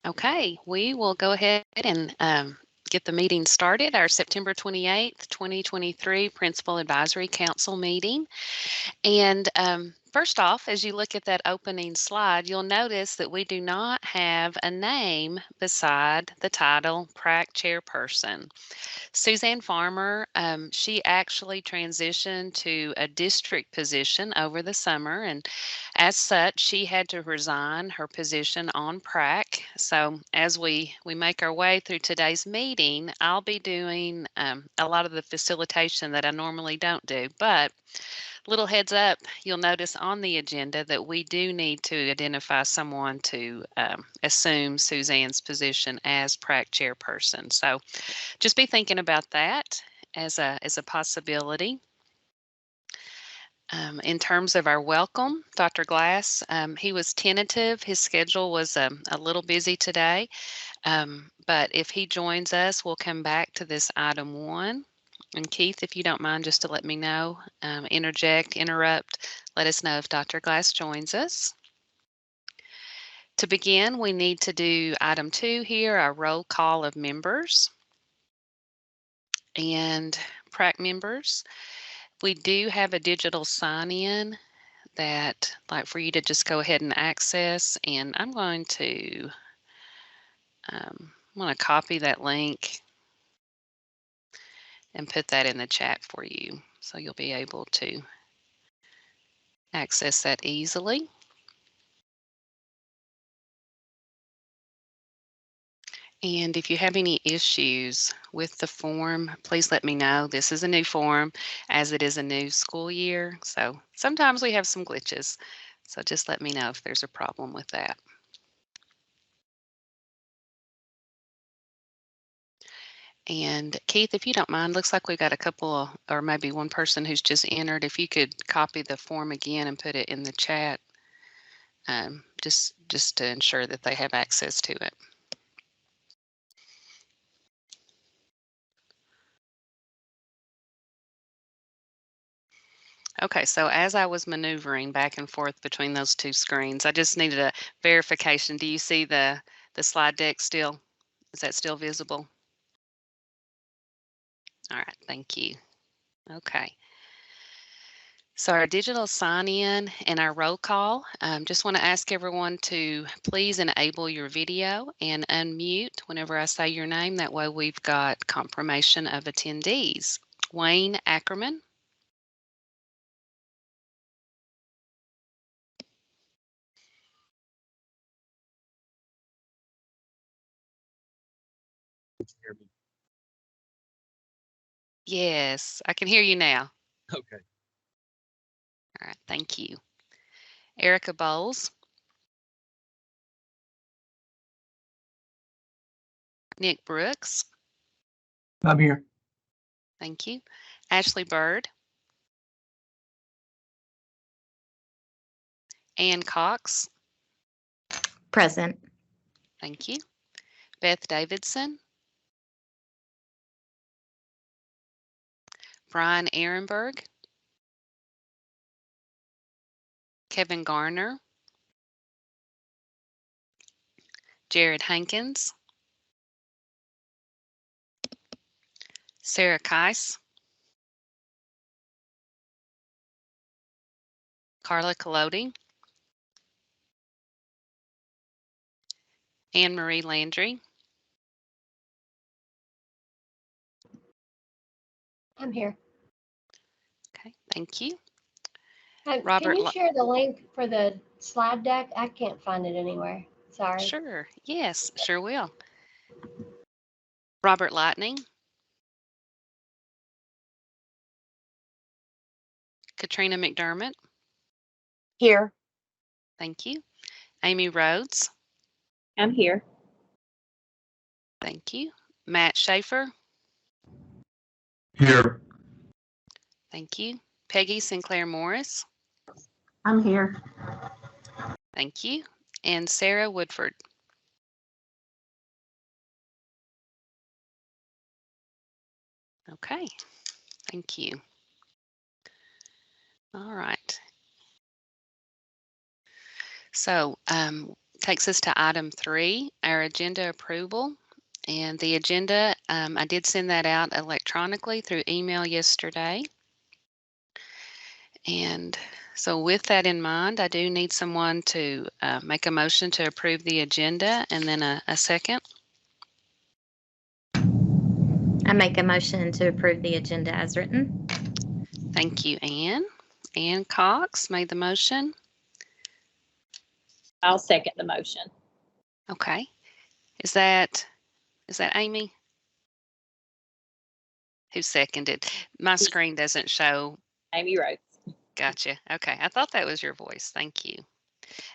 Okay, we will go ahead and get the meeting started, our September 28th, 2023 Principal Advisory Council meeting. And first off, as you look at that opening slide, you'll notice that we do not have a name beside the title PRAC Chairperson. Suzanne Farmer, she actually transitioned to a district position over the summer, and as such, she had to resign her position on PRAC. So as we make our way through today's meeting, I'll be doing a lot of the facilitation that I normally don't do, but little heads up, you'll notice on the agenda that we do need to identify someone to assume Suzanne's position as PRAC chairperson. So just be thinking about that as a possibility. In terms of our welcome, Dr. Glass, he was tentative. His schedule was a little busy today, but if he joins us, we'll come back to this item 1. And Keith, if you don't mind, just to let me know, interject, interrupt, let us know if Dr. Glass joins us. To begin, we need to do item 2 here, our roll call of members. And PRAC members, we do have a digital sign-in that I'd like for you to just go ahead and access, and I'm going to copy that link and put that in the chat for you, so you'll be able to access that easily. And if you have any issues with the form, please let me know. This is a new form, as it is a new school year, so sometimes we have some glitches. So just let me know if there's a problem with that. And Keith, if you don't mind, looks like we've got a couple, or maybe one person who's just entered. If you could copy the form again and put it in the chat, just to ensure that they have access to it. Okay, so as I was maneuvering back and forth between those two screens, I just needed a verification. Do you see the slide deck still? Is that still visible? All right, thank you. Okay. So our digital sign-in and our roll call, just want to ask everyone to please enable your video and unmute whenever I say your name. That way we've got confirmation of attendees. Wayne Ackerman. Yes, I can hear you now. Okay. All right, thank you. Erica Bowles. Nick Brooks. I'm here. Thank you. Ashley Bird. Ann Cox. Present. Thank you. Beth Davidson. Brian Ehrenberg. Kevin Garner. Jared Hankins. Sarah Keiss. Carla Collodi. Anne Marie Landry. I'm here. Okay, thank you. Can you share the link for the slide deck? I can't find it anywhere. Sorry. Sure. Yes, sure will. Robert Lightning. Katrina McDermott. Here. Thank you. Amy Rhodes. I'm here. Thank you. Matt Schaefer. Here. Thank you. Peggy Sinclair Morris. I'm here. Thank you. And Sarah Woodford. Okay, thank you. All right. So takes us to item 3, our agenda approval. And the agenda, I did send that out electronically through email yesterday. And so with that in mind, I do need someone to make a motion to approve the agenda, and then a second. I make a motion to approve the agenda as written. Thank you, Ann. Ann Cox made the motion. I'll second the motion. Okay. Is that Amy? Who seconded? My screen doesn't show. Amy Rhodes. Gotcha. Okay. I thought that was your voice. Thank you.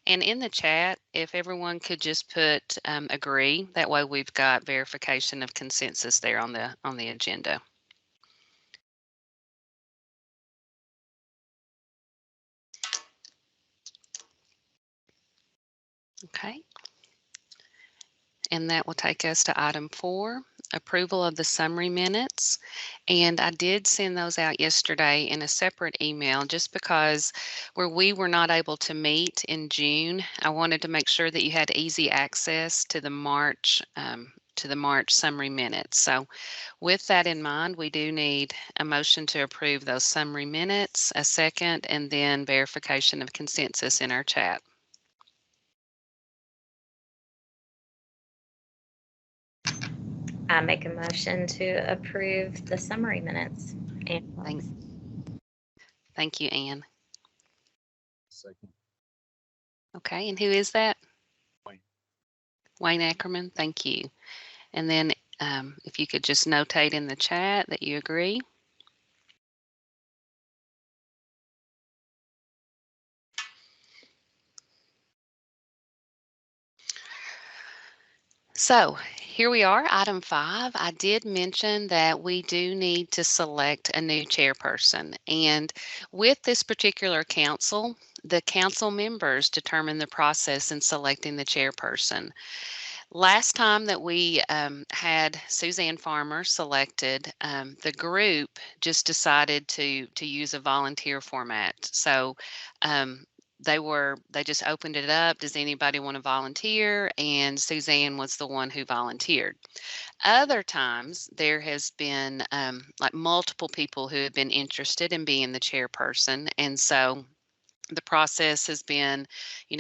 And in the chat, if everyone could just put agree, that way we've got verification of consensus there on the agenda. Okay. And that will take us to item 4, approval of the summary minutes. And I did send those out yesterday in a separate email just because where we were not able to meet in June, I wanted to make sure that you had easy access to the March summary minutes. So with that in mind, we do need a motion to approve those summary minutes, a second, and then verification of consensus in our chat. I make a motion to approve the summary minutes. Thank you, Ann. Second. Okay, and who is that? Wayne. Wayne Ackerman, thank you. And then if you could just notate in the chat that you agree. So here we are, item 5. I did mention that we do need to select a new chairperson. And with this particular council, the council members determine the process in selecting the chairperson. Last time that we had Suzanne Farmer selected, the group just decided to use a volunteer format. So they just opened it up. Does anybody want to volunteer? And Suzanne was the one who volunteered. Other times there has been like multiple people who have been interested in being the chairperson. And so the process has been,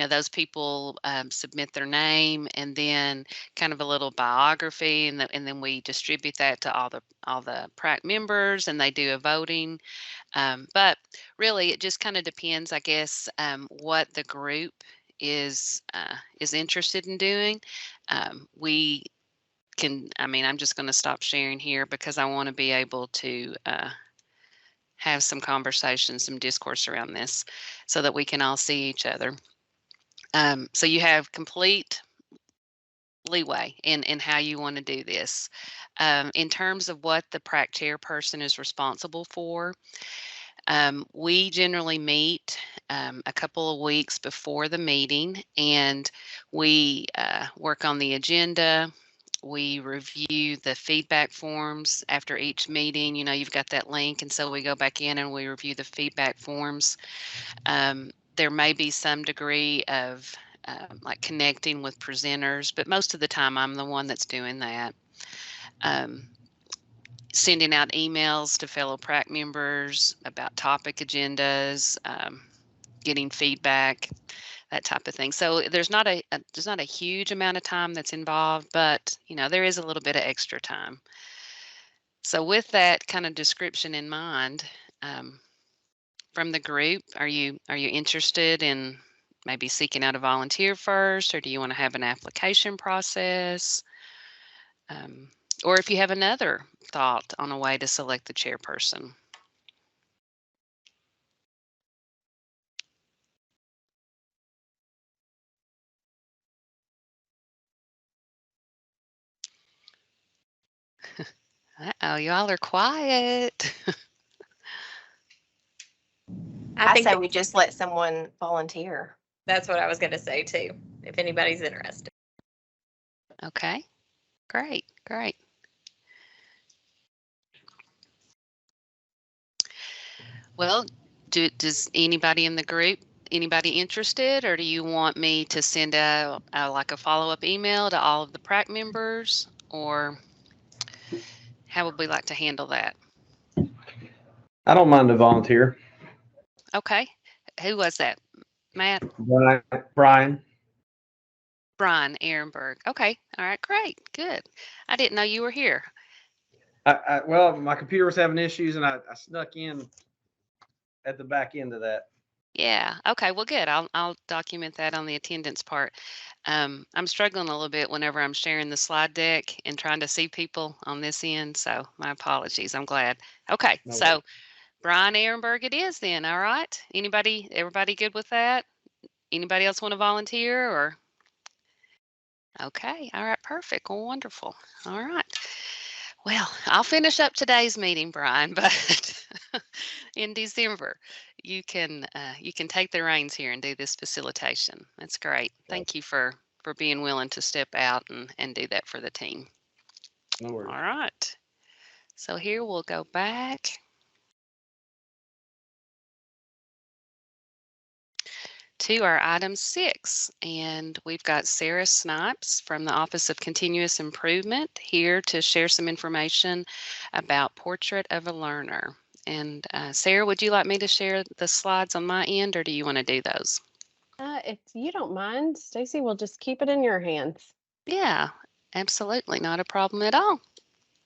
those people submit their name and then kind of a little biography, and then we distribute that to all the PrAC members, and they do a voting. But really, it just kind of depends, I guess, what the group is interested in doing. We can. I'm just going to stop sharing here because I want to be able to have some conversation, some discourse around this so that we can all see each other. So you have complete leeway in how you want to do this. In terms of what the PrAC chairperson is responsible for, we generally meet a couple of weeks before the meeting, and we work on the agenda. We review the feedback forms after each meeting. You've got that link, and so we go back in and we review the feedback forms. There may be some degree of like connecting with presenters, but most of the time I'm the one that's doing that. Sending out emails to fellow PrAC members about topic agendas, getting feedback, that type of thing. So there's not a huge amount of time that's involved, but there is a little bit of extra time. So with that kind of description in mind, from the group, are you interested in maybe seeking out a volunteer first, or do you want to have an application process? Or if you have another thought on a way to select the chairperson. Uh-oh, y'all are quiet. I say we just let someone volunteer. That's what I was going to say too, if anybody's interested. Okay, great. Well, does anybody in the group Anybody interested, or do you want me to send like a follow-up email to all of the PrAC members, or how would we like to handle that? I don't mind to volunteer. Okay. Who was that? Matt? Brian. Brian Ehrenberg. Okay. All right. Great. Good. I didn't know you were here. Well, my computer was having issues, and I snuck in at the back end of that. Yeah. Okay. Well, good. I'll document that on the attendance part. I'm struggling a little bit whenever I'm sharing the slide deck and trying to see people on this end. So my apologies. I'm glad. Okay. No So worries. Brian Ehrenberg it is then. All right. Everybody good with that? Anybody else want to volunteer or? Okay. All right. Perfect. Well, wonderful. All right. Well, I'll finish up today's meeting, Brian, but in December, you can take the reins here and do this facilitation. That's great. Thank you for being willing to step out and do that for the team. No worries. All right. So here we'll go back. To our item 6, and we've got Sarah Snipes from the Office of Continuous Improvement here to share some information about Portrait of a Learner. And Sarah, would you like me to share the slides on my end, or do you want to do those? If you don't mind, Stacy, we'll just keep it in your hands. Yeah, absolutely. Not a problem at all.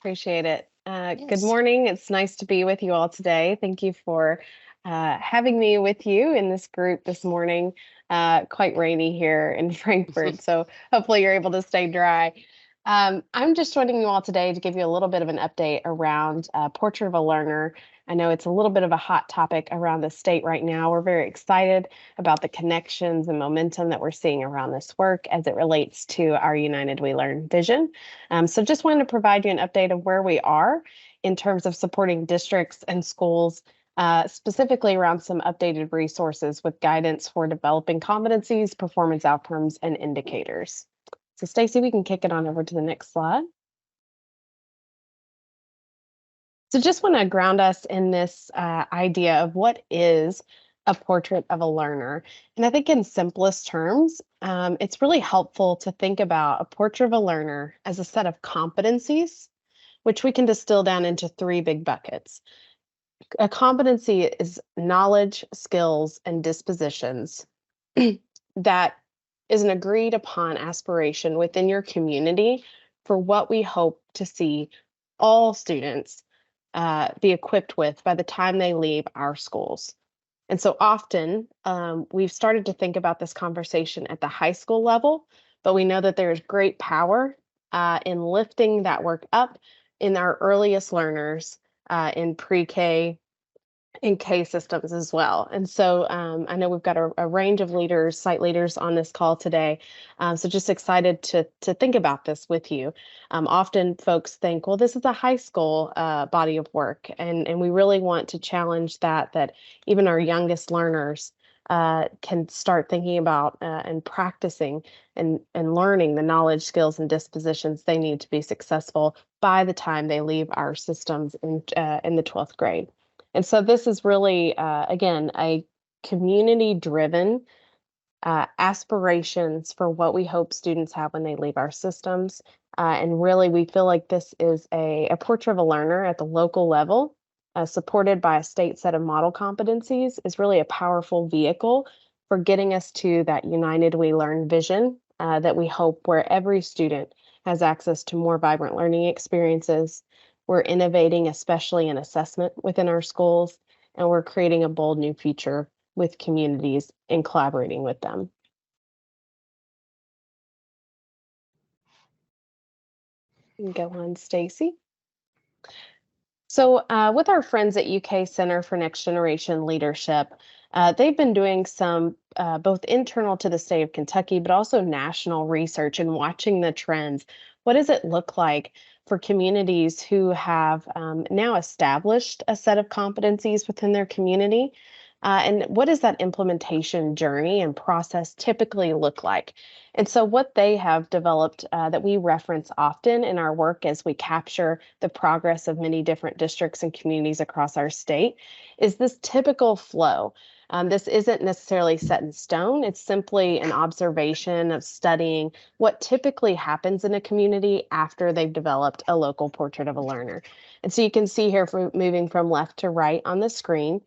Appreciate it. Yes. Good morning. It's nice to be with you all today. Thank you for having me with you in this group this morning. Quite rainy here in Frankfort, so hopefully you're able to stay dry. I'm just joining you all today to give you a little bit of an update around Portrait of a Learner. I know it's a little bit of a hot topic around the state right now. We're very excited about the connections and momentum that we're seeing around this work as it relates to our United We Learn vision. So just wanted to provide you an update of where we are in terms of supporting districts and schools, specifically around some updated resources with guidance for developing competencies, performance outcomes, and indicators. So Stacy, we can kick it on over to the next slide. So just want to ground us in this idea of what is a portrait of a learner. And I think in simplest terms, it's really helpful to think about a portrait of a learner as a set of competencies, which we can distill down into 3 big buckets. A competency is knowledge, skills, and dispositions that is an agreed upon aspiration within your community for what we hope to see all students be equipped with by the time they leave our schools. And so often we've started to think about this conversation at the high school level, but we know that there's great power in lifting that work up in our earliest learners in pre-K and K systems as well. And so I know we've got a range of leaders, site leaders on this call today. So just excited to think about this with you. Often folks think, well, this is a high school body of work. And we really want to challenge that even our youngest learners can start thinking about and practicing and learning the knowledge, skills, and dispositions they need to be successful by the time they leave our systems in the 12th grade. And so this is really, again, a community-driven aspirations for what we hope students have when they leave our systems. And really, we feel like this is a portrait of a learner at the local level, supported by a state set of model competencies, is really a powerful vehicle for getting us to that United We Learn vision that we hope where every student has access to more vibrant learning experiences. We're innovating, especially in assessment within our schools, and we're creating a bold new future with communities and collaborating with them. Go on, Stacy. So with our friends at UK Center for Next Generation Leadership, they've been doing some both internal to the state of Kentucky, but also national research and watching the trends. What does it look like for communities who have now established a set of competencies within their community? And what does that implementation journey and process typically look like? And so what they have developed that we reference often in our work as we capture the progress of many different districts and communities across our state is this typical flow This isn't necessarily set in stone. It's simply an observation of studying what typically happens in a community after they've developed a local portrait of a learner. And so you can see here, moving from left to right on the screen,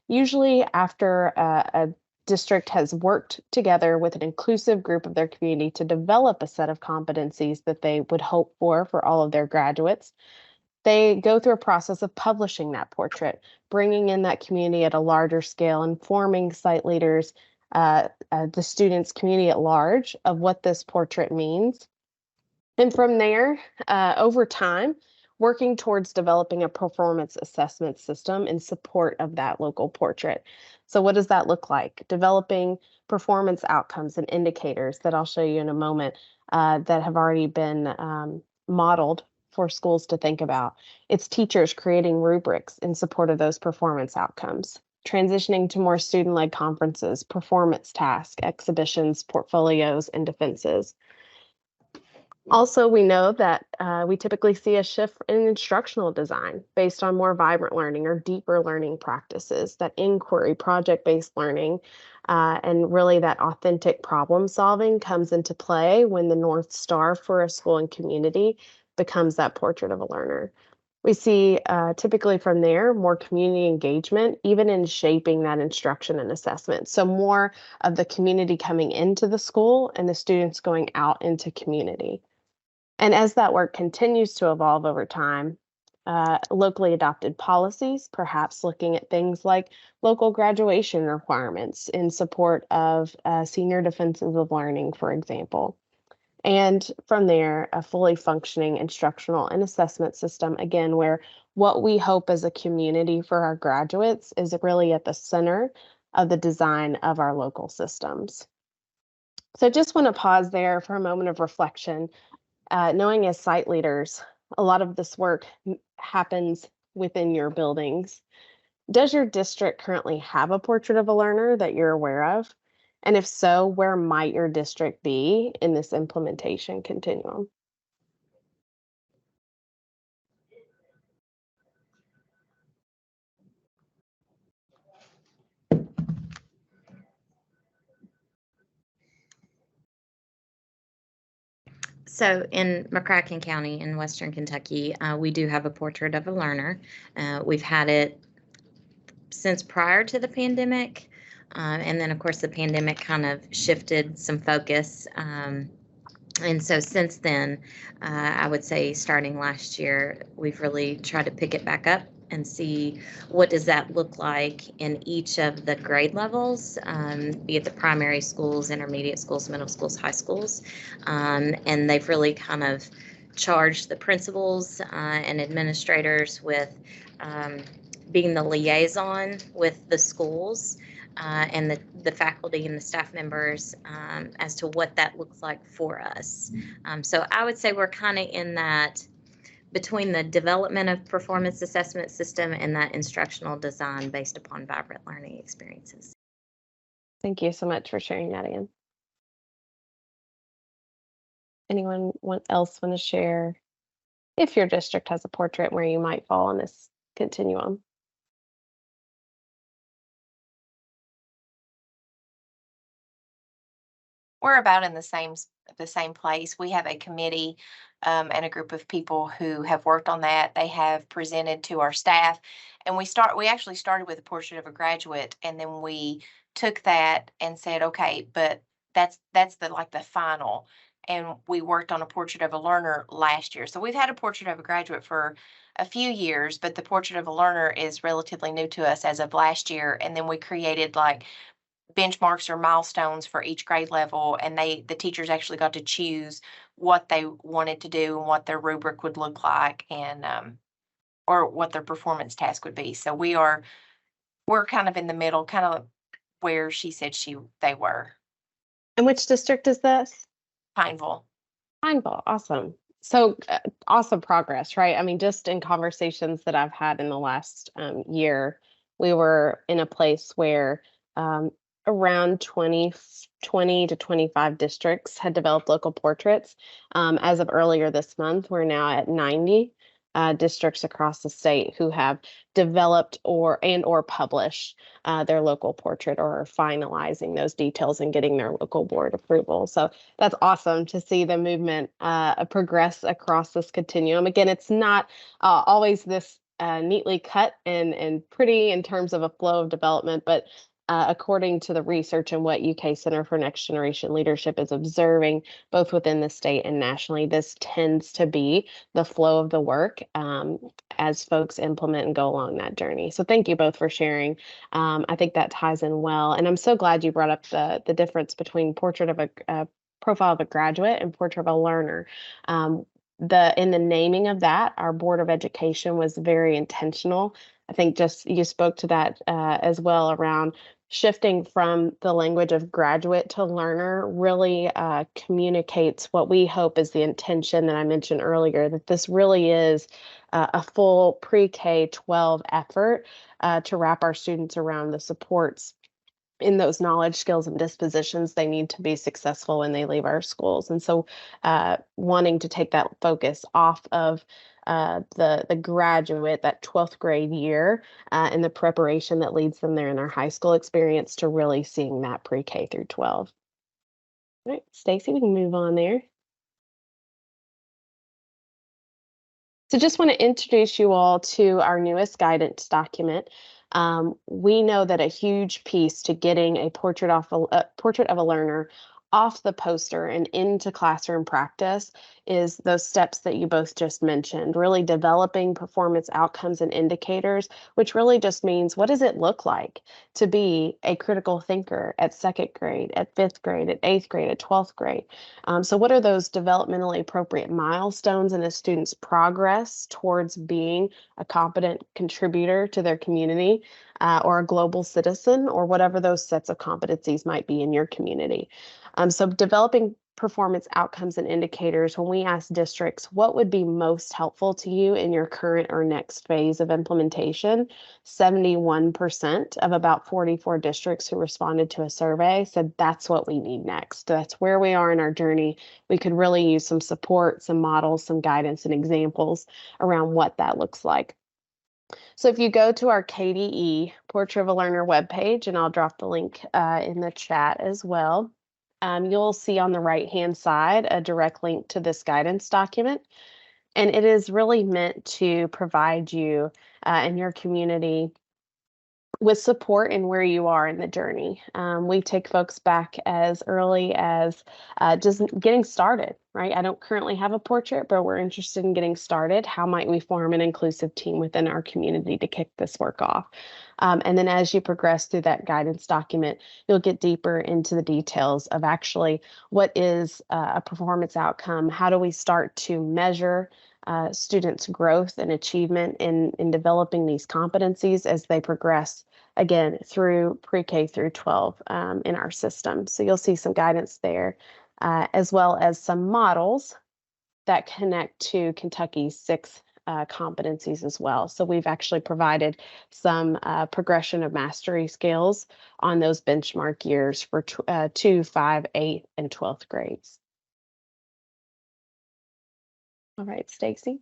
usually after a district has worked together with an inclusive group of their community to develop a set of competencies that they would hope for all of their graduates, they go through a process of publishing that portrait, bringing in that community at a larger scale, informing site leaders, the students' community at large of what this portrait means. And from there, over time, working towards developing a performance assessment system in support of that local portrait. So what does that look like? Developing performance outcomes and indicators that I'll show you in a moment that have already been modeled for schools to think about. It's teachers creating rubrics in support of those performance outcomes, transitioning to more student-led conferences, performance tasks, exhibitions, portfolios, and defenses. Also, we know that we typically see a shift in instructional design based on more vibrant learning or deeper learning practices, that inquiry, project-based learning, and really that authentic problem solving comes into play when the North Star for a school and community becomes that portrait of a learner. We see typically from there more community engagement, even in shaping that instruction and assessment. So more of the community coming into the school and the students going out into community. And as that work continues to evolve over time, locally adopted policies, perhaps looking at things like local graduation requirements in support of senior defenses of learning, for example. And from there, a fully functioning instructional and assessment system, again, where what we hope as a community for our graduates is really at the center of the design of our local systems. So just want to pause there for a moment of reflection, knowing as site leaders, a lot of this work happens within your buildings. Does your district currently have a portrait of a learner that you're aware of? And if so, where might your district be in this implementation continuum? So in McCracken County in Western Kentucky, we do have a portrait of a learner. We've had it since prior to the pandemic. And then, of course, the pandemic kind of shifted some focus. And so since then, I would say starting last year, we've really tried to pick it back up and see what does that look like in each of the grade levels, be it the primary schools, intermediate schools, middle schools, high schools. And they've really kind of charged the principals and administrators with being the liaison with the schools and the faculty and the staff members as to what that looks like for us. So I would say we're kind of in that between the development of performance assessment system and that instructional design based upon vibrant learning experiences. Thank you so much for sharing that, Ann. Anyone else want to share if your district has a portrait where you might fall on this continuum? We're about in the same place. We have a committee and a group of people who have worked on that. They have presented to our staff, and we actually started with a portrait of a graduate, and then we took that and said, okay, but that's the final. And we worked on a portrait of a learner last year. So we've had a portrait of a graduate for a few years, but the portrait of a learner is relatively new to us as of last year. And then we created like benchmarks or milestones for each grade level, and the teachers actually got to choose what they wanted to do and what their rubric would look like, and or what their performance task would be. So we're kind of in the middle, kind of where she said they were. And which district is this? Pineville. Pineville, awesome. So awesome progress, right? I mean, just in conversations that I've had in the last year, we were in a place where around 20 to 25 districts had developed local portraits. As of earlier this month, we're now at 90 districts across the state who have developed or published their local portrait or are finalizing those details and getting their local board approval. So that's awesome to see the movement progress across this continuum. Again, it's not always this neatly cut and pretty in terms of a flow of development, but according to the research and what UK Center for Next Generation Leadership is observing, both within the state and nationally, this tends to be the flow of the work as folks implement and go along that journey. So thank you both for sharing. I think that ties in well. And I'm so glad you brought up the difference between portrait of a profile of a graduate and portrait of a learner. In the naming of that, our Board of Education was very intentional. I think just you spoke to that as well around shifting from the language of graduate to learner really communicates what we hope is the intention that I mentioned earlier, that this really is a full pre-K-12 effort to wrap our students around the supports in those knowledge, skills, and dispositions they need to be successful when they leave our schools. And so wanting to take that focus off of the graduate, that 12th grade year, and the preparation that leads them there in their high school experience to really seeing that pre-K through 12. All right, Stacy, we can move on there. So just want to introduce you all to our newest guidance document. We know that a huge piece to getting a portrait of a learner off the poster and into classroom practice is those steps that you both just mentioned, really developing performance outcomes and indicators, which really just means what does it look like to be a critical thinker at 2nd grade, at 5th grade, at 8th grade, at 12th grade. So what are those developmentally appropriate milestones in a student's progress towards being a competent contributor to their community or a global citizen, or whatever those sets of competencies might be in your community. So developing performance outcomes and indicators, when we ask districts what would be most helpful to you in your current or next phase of implementation, 71% of about 44 districts who responded to a survey said that's what we need next. That's where we are in our journey. We could really use some support, some models, some guidance, and examples around what that looks like. So if you go to our KDE Portrait of a Learner webpage, and I'll drop the link in the chat as well, you'll see on the right-hand side a direct link to this guidance document. And it is really meant to provide you and your community with support in where you are in the journey. We take folks back as early as just getting started, right? I don't currently have a portrait, but we're interested in getting started. How might we form an inclusive team within our community to kick this work off? And then as you progress through that guidance document, you'll get deeper into the details of actually what is a performance outcome? How do we start to measure students' growth and achievement in developing these competencies as they progress, again, through pre-K through 12 in our system. So you'll see some guidance there, as well as some models that connect to Kentucky's 6 competencies as well. So we've actually provided some progression of mastery scales on those benchmark years for 2, 5, 8, and 12th grades. All right, Stacy.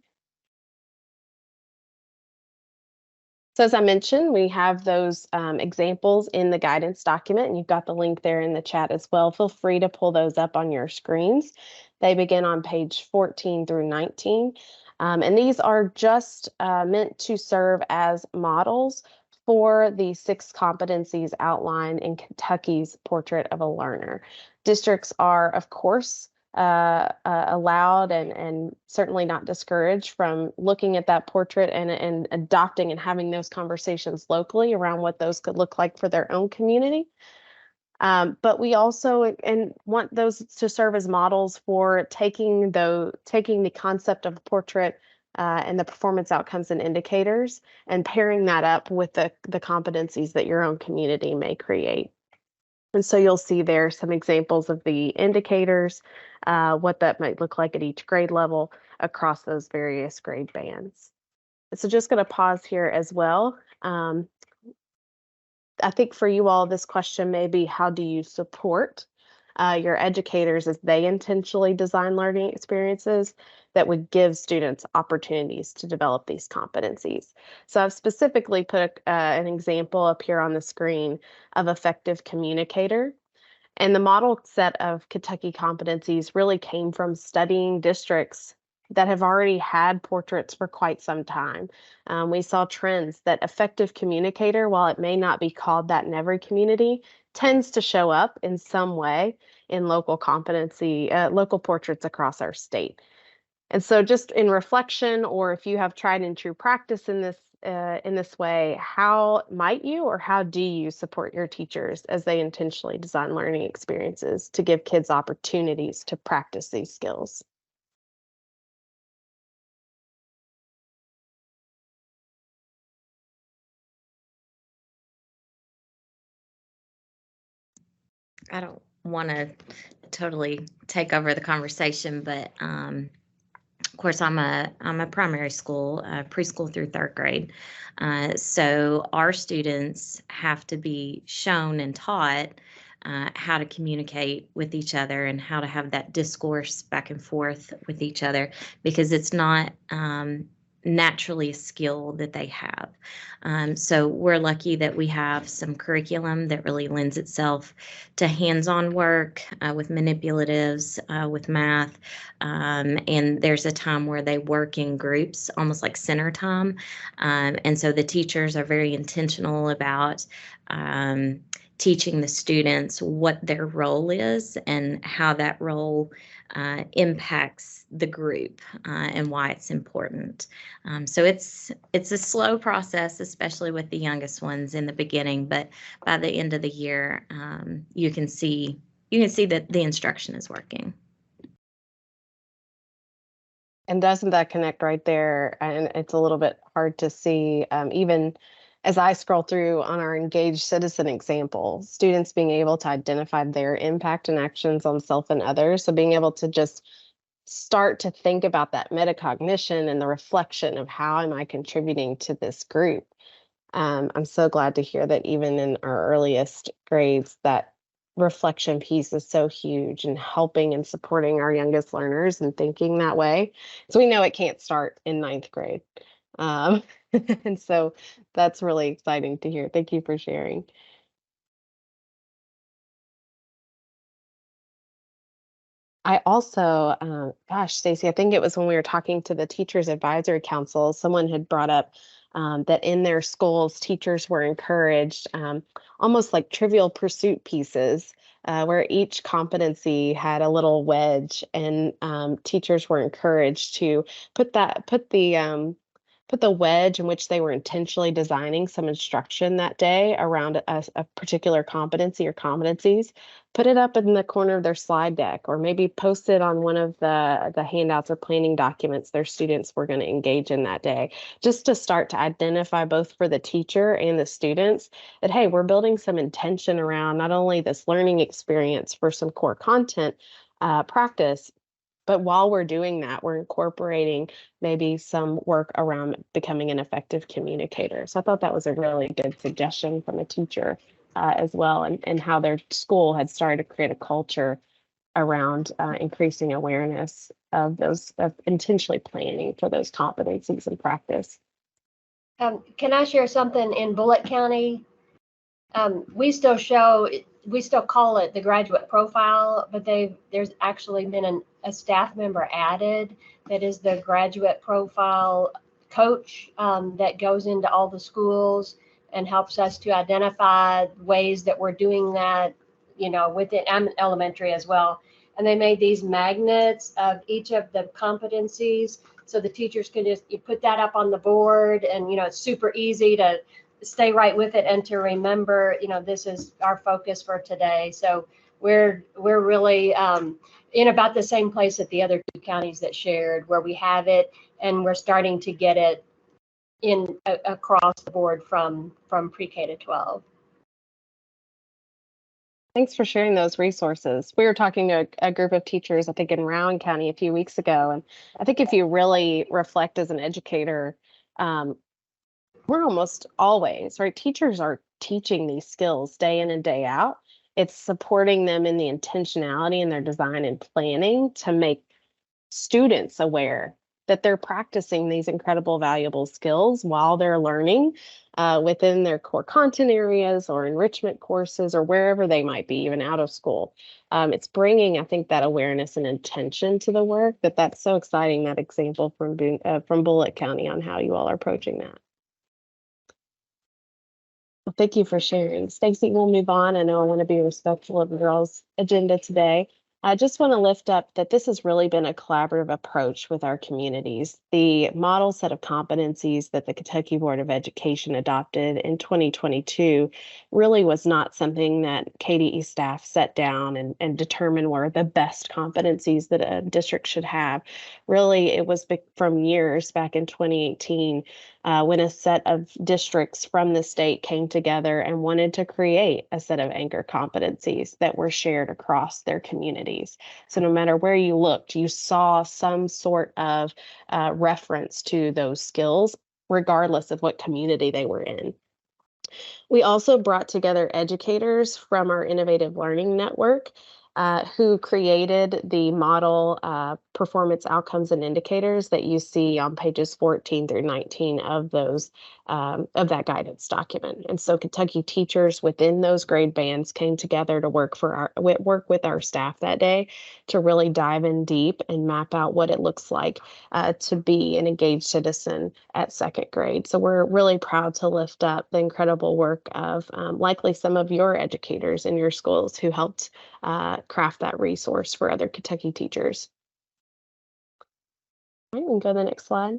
So as I mentioned, we have those examples in the guidance document, and you've got the link there in the chat as well. Feel free to pull those up on your screens. They begin on page 14 through 19. And these are just meant to serve as models for the 6 competencies outlined in Kentucky's Portrait of a Learner. Districts are, of course, allowed and certainly not discouraged from looking at that portrait and adopting and having those conversations locally around what those could look like for their own community. But we also want those to serve as models for taking the concept of a portrait and the performance outcomes and indicators and pairing that up with the competencies that your own community may create. And so you'll see there some examples of the indicators, what that might look like at each grade level across those various grade bands. So just going to pause here as well. I think for you all, this question may be, how do you support your educators as they intentionally design learning experiences that would give students opportunities to develop these competencies. So I've specifically put an example up here on the screen of effective communicator. And the model set of Kentucky competencies really came from studying districts that have already had portraits for quite some time. We saw trends that effective communicator, while it may not be called that in every community, tends to show up in some way in local competency, local portraits across our state. And so just in reflection, or if you have tried and true practice in this way, how might you or how do you support your teachers as they intentionally design learning experiences to give kids opportunities to practice these skills? I don't want to totally take over the conversation, but of course, I'm a primary school, preschool through third grade. So our students have to be shown and taught how to communicate with each other and how to have that discourse back and forth with each other, because it's not naturally a skill that they have. So we're lucky that we have some curriculum that really lends itself to hands-on work with manipulatives, with math, and there's a time where they work in groups, almost like center time. And so the teachers are very intentional about teaching the students what their role is and how that role impacts the group and why it's important. So it's a slow process, especially with the youngest ones in the beginning, but by the end of the year, you can see that the instruction is working. And doesn't that connect right there? And it's a little bit hard to see, even as I scroll through on our engaged citizen example, students being able to identify their impact and actions on self and others. So being able to just start to think about that metacognition and the reflection of how am I contributing to this group. I'm so glad to hear that even in our earliest grades, that reflection piece is so huge in helping and supporting our youngest learners and thinking that way. So we know it can't start in 9th grade. And so that's really exciting to hear. Thank you for sharing. I also, gosh, Stacey, I think it was when we were talking to the Teachers Advisory Council, someone had brought up that in their schools, teachers were encouraged, almost like Trivial Pursuit pieces, where each competency had a little wedge, and teachers were encouraged to put the wedge in which they were intentionally designing some instruction that day around a particular competency or competencies, put it up in the corner of their slide deck, or maybe post it on one of the handouts or planning documents their students were going to engage in that day, just to start to identify both for the teacher and the students that, hey, we're building some intention around not only this learning experience for some core content practice, but while we're doing that, we're incorporating maybe some work around becoming an effective communicator. So I thought that was a really good suggestion from a teacher as well, and how their school had started to create a culture around increasing awareness of intentionally planning for those competencies in practice. Can I share something in Bullitt County? We still call it the graduate profile, but there's actually been a staff member added that is the graduate profile coach that goes into all the schools and helps us to identify ways that we're doing that, within elementary as well. And they made these magnets of each of the competencies, so the teachers can you put that up on the board, and it's super easy to stay right with it and to remember, this is our focus for today. So we're really in about the same place that the other two counties that shared, where we have it, and we're starting to get it in across the board from pre-K to 12. Thanks for sharing those resources. We were talking to a group of teachers, I think in Rowan County a few weeks ago, and I think if you really reflect as an educator, we're almost always, right? Teachers are teaching these skills day in and day out. It's supporting them in the intentionality in their design and planning to make students aware that they're practicing these incredible, valuable skills while they're learning within their core content areas or enrichment courses or wherever they might be, even out of school. It's bringing, I think, that awareness and intention to the work. That's so exciting, that example from Bullitt County on how you all are approaching that. Well, thank you for sharing. Stacy, we'll move on. I know I want to be respectful of the girls' agenda today. I just want to lift up that this has really been a collaborative approach with our communities. The model set of competencies that the Kentucky Board of Education adopted in 2022 really was not something that KDE staff set down and determined were the best competencies that a district should have. Really, it was from years back in 2018 when a set of districts from the state came together and wanted to create a set of anchor competencies that were shared across their communities. So no matter where you looked, you saw some sort of reference to those skills, regardless of what community they were in. We also brought together educators from our Innovative Learning Network who created the model performance outcomes and indicators that you see on pages 14 through 19 of those of that guidance document. And so Kentucky teachers within those grade bands came together to work with our staff that day to really dive in deep and map out what it looks like to be an engaged citizen at second grade. So we're really proud to lift up the incredible work of likely some of your educators in your schools who helped craft that resource for other Kentucky teachers. All right, we can go to the next slide.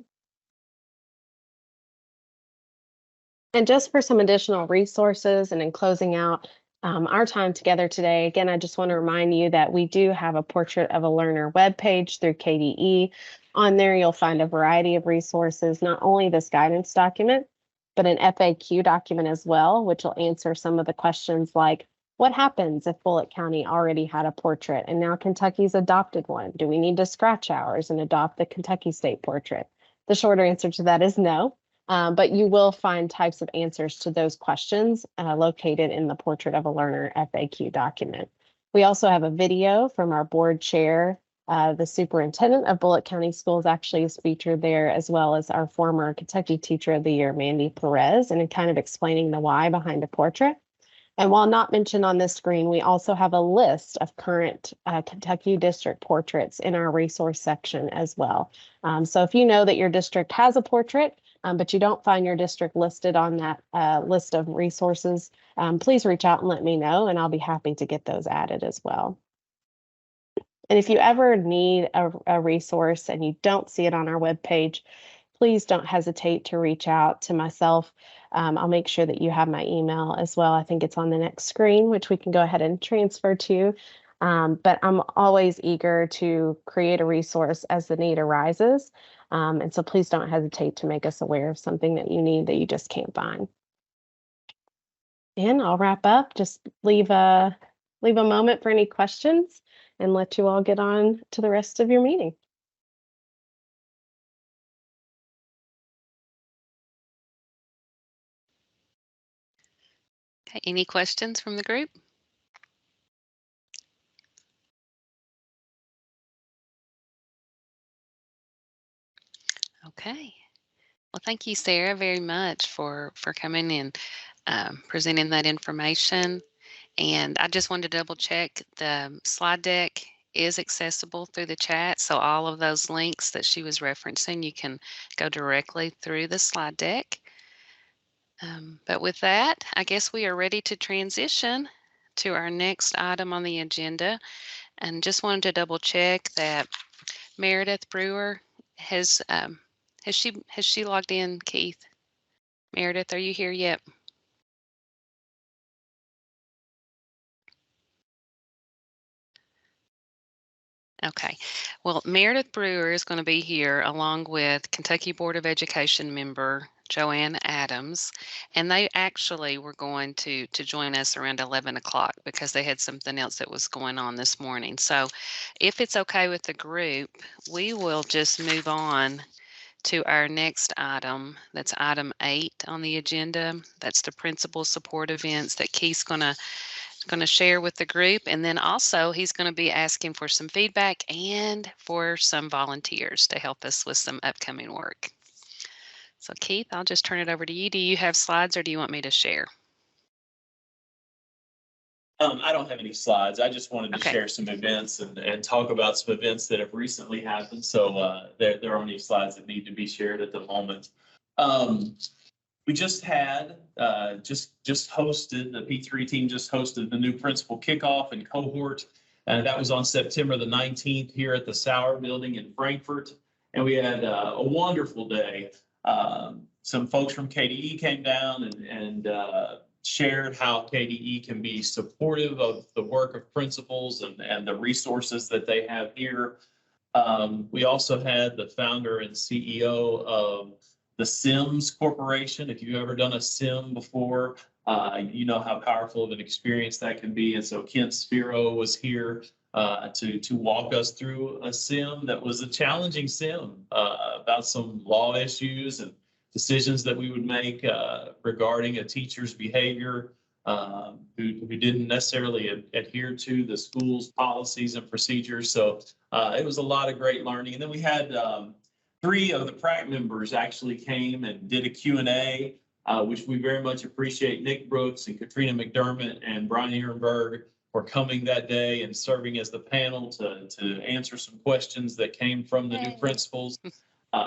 And just for some additional resources and in closing out our time together today, again, I just want to remind you that we do have a Portrait of a Learner webpage through KDE. On there, you'll find a variety of resources, not only this guidance document, but an FAQ document as well, which will answer some of the questions like, what happens if Bullitt County already had a portrait and now Kentucky's adopted one? Do we need to scratch ours and adopt the Kentucky State portrait? The shorter answer to that is no. But you will find types of answers to those questions located in the Portrait of a Learner FAQ document. We also have a video from our board chair. The superintendent of Bullitt County Schools actually is featured there, as well as our former Kentucky Teacher of the Year, Mandy Perez, and kind of explaining the why behind a portrait. And while not mentioned on this screen, we also have a list of current Kentucky district portraits in our resource section as well. So if you know that your district has a portrait, but you don't find your district listed on that list of resources, please reach out and let me know, and I'll be happy to get those added as well. And if you ever need a resource and you don't see it on our webpage, please don't hesitate to reach out to myself. I'll make sure that you have my email as well. I think it's on the next screen, which we can go ahead and transfer to. But I'm always eager to create a resource as the need arises. And so please don't hesitate to make us aware of something that you need that you just can't find. And I'll wrap up, just leave a moment for any questions and let you all get on to the rest of your meeting. Okay, any questions from the group? Okay. Well, thank you, Sarah, very much for coming and presenting that information. And I just wanted to double check the slide deck is accessible through the chat. So all of those links that she was referencing, you can go directly through the slide deck. But with that, I guess we are ready to transition to our next item on the agenda. And just wanted to double check that Meredith Brewer has she logged in, Keith? Meredith, are you here yet? Okay. Well, Meredith Brewer is going to be here along with Kentucky Board of Education member Joanne Adams, and they actually were going to join us around 11 o'clock because they had something else that was going on this morning. So if it's okay with the group, we will just move on to our next item. That's item 8 on the agenda. That's the principal support events that Keith's going to going to share with the group, and then also he's going to be asking for some feedback and for some volunteers to help us with some upcoming work. So Keith, I'll just turn it over to you. Do you have slides or do you want me to share? I don't have any slides. I just wanted to Okay. share some events and talk about some events that have recently happened. So there aren't any slides that need to be shared at the moment. We just had just hosted, the P3 team just hosted the new principal kickoff and cohort. And that was on September the 19th here at the Sauer Building in Frankfurt. And we had a wonderful day. Some folks from KDE came down and shared how KDE can be supportive of the work of principals and the resources that they have here. We also had the founder and CEO of the Sims Corporation. If you've ever done a sim before, you know how powerful of an experience that can be. And so Kent Spiro was here to walk us through a sim that was a challenging sim about some law issues and decisions that we would make regarding a teacher's behavior who didn't necessarily adhere to the school's policies and procedures. So it was a lot of great learning. And then we had 3 of the PrAC members actually came and did a Q&A, which we very much appreciate. Nick Brooks and Katrina McDermott and Brian Ehrenberg for coming that day and serving as the panel to answer some questions that came from the new principals.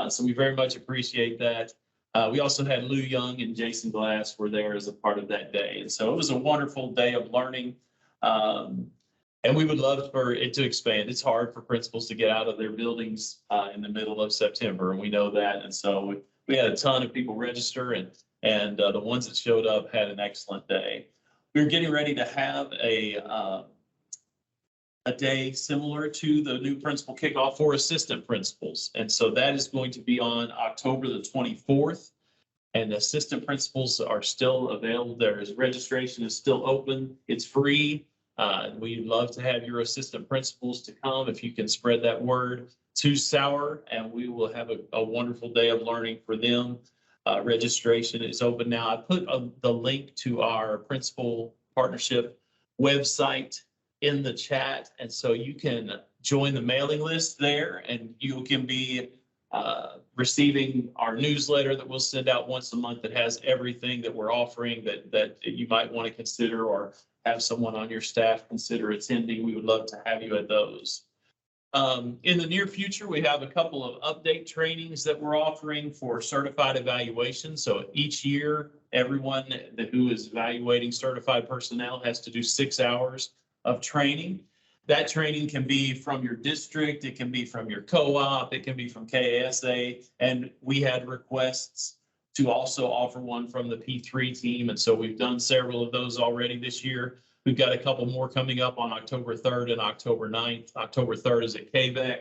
So we very much appreciate that. We also had Lou Young and Jason Glass were there as a part of that day. And so it was a wonderful day of learning. And we would love for it to expand. It's hard for principals to get out of their buildings in the middle of September, and we know that. And so we had a ton of people register, and the ones that showed up had an excellent day. We're getting ready to have a day similar to the new principal kickoff for assistant principals. And so that is going to be on October the 24th. And assistant principals are still available. Registration is still open. It's free. We'd love to have your assistant principals to come if you can spread that word to Sauer, and we will have a wonderful day of learning for them. Registration is open now. I put the link to our principal partnership website in the chat, and so you can join the mailing list there, and you can be receiving our newsletter that we'll send out once a month that has everything that we're offering that you might want to consider, or have someone on your staff consider attending. We would love to have you at those. In the near future, we have a couple of update trainings that we're offering for certified evaluation. So each year, everyone who is evaluating certified personnel has to do 6 hours of training. That training can be from your district, it can be from your co-op, it can be from KASA, and we had requests to also offer one from the P3 team. And so we've done several of those already this year. We've got a couple more coming up on October 3rd and October 9th. October 3rd is at KVEC.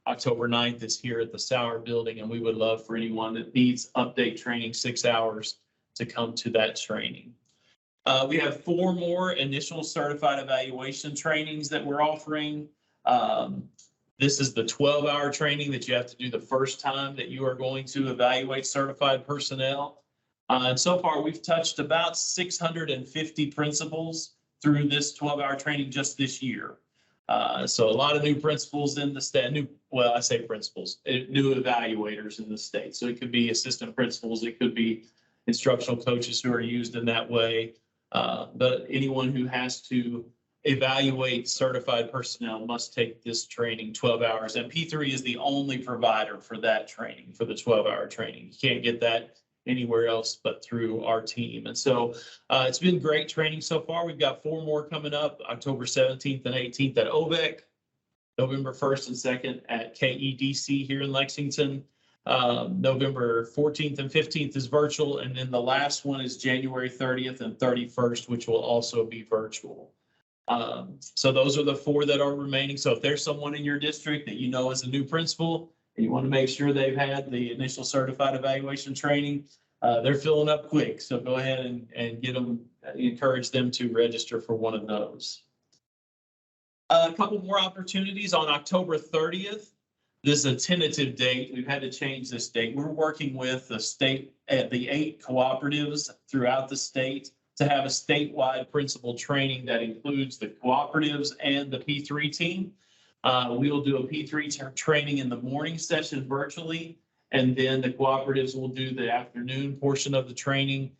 October 9th is here at the Sauer Building, and we would love for anyone that needs update training 6 hours to come to that training. We have 4 more initial certified evaluation trainings that we're offering. This is the 12-hour training that you have to do the first time that you are going to evaluate certified personnel. And so far, we've touched about 650 principals through this 12-hour training just this year. So a lot of new principals in the state, new evaluators in the state. So it could be assistant principals, it could be instructional coaches who are used in that way. But anyone who has to evaluate certified personnel must take this training 12 hours. And P3 is the only provider for that training, for the 12-hour training. You can't get that anywhere else but through our team. And so it's been great training so far. We've got 4 more coming up, October 17th and 18th at OVEC, November 1st and 2nd at KEDC here in Lexington. November 14th and 15th is virtual. And then the last one is January 30th and 31st, which will also be virtual. So those are the 4 that are remaining. So if there's someone in your district that you know is a new principal and you want to make sure they've had the initial certified evaluation training, they're filling up quick. So go ahead and get them, encourage them to register for one of those. A couple more opportunities on October 30th. This is a tentative date. We've had to change this date. We're working with the state, the 8 cooperatives throughout the state to have a statewide principal training that includes the cooperatives and the P3 team. We will do a P3 training in the morning session virtually, and then the cooperatives will do the afternoon portion of the training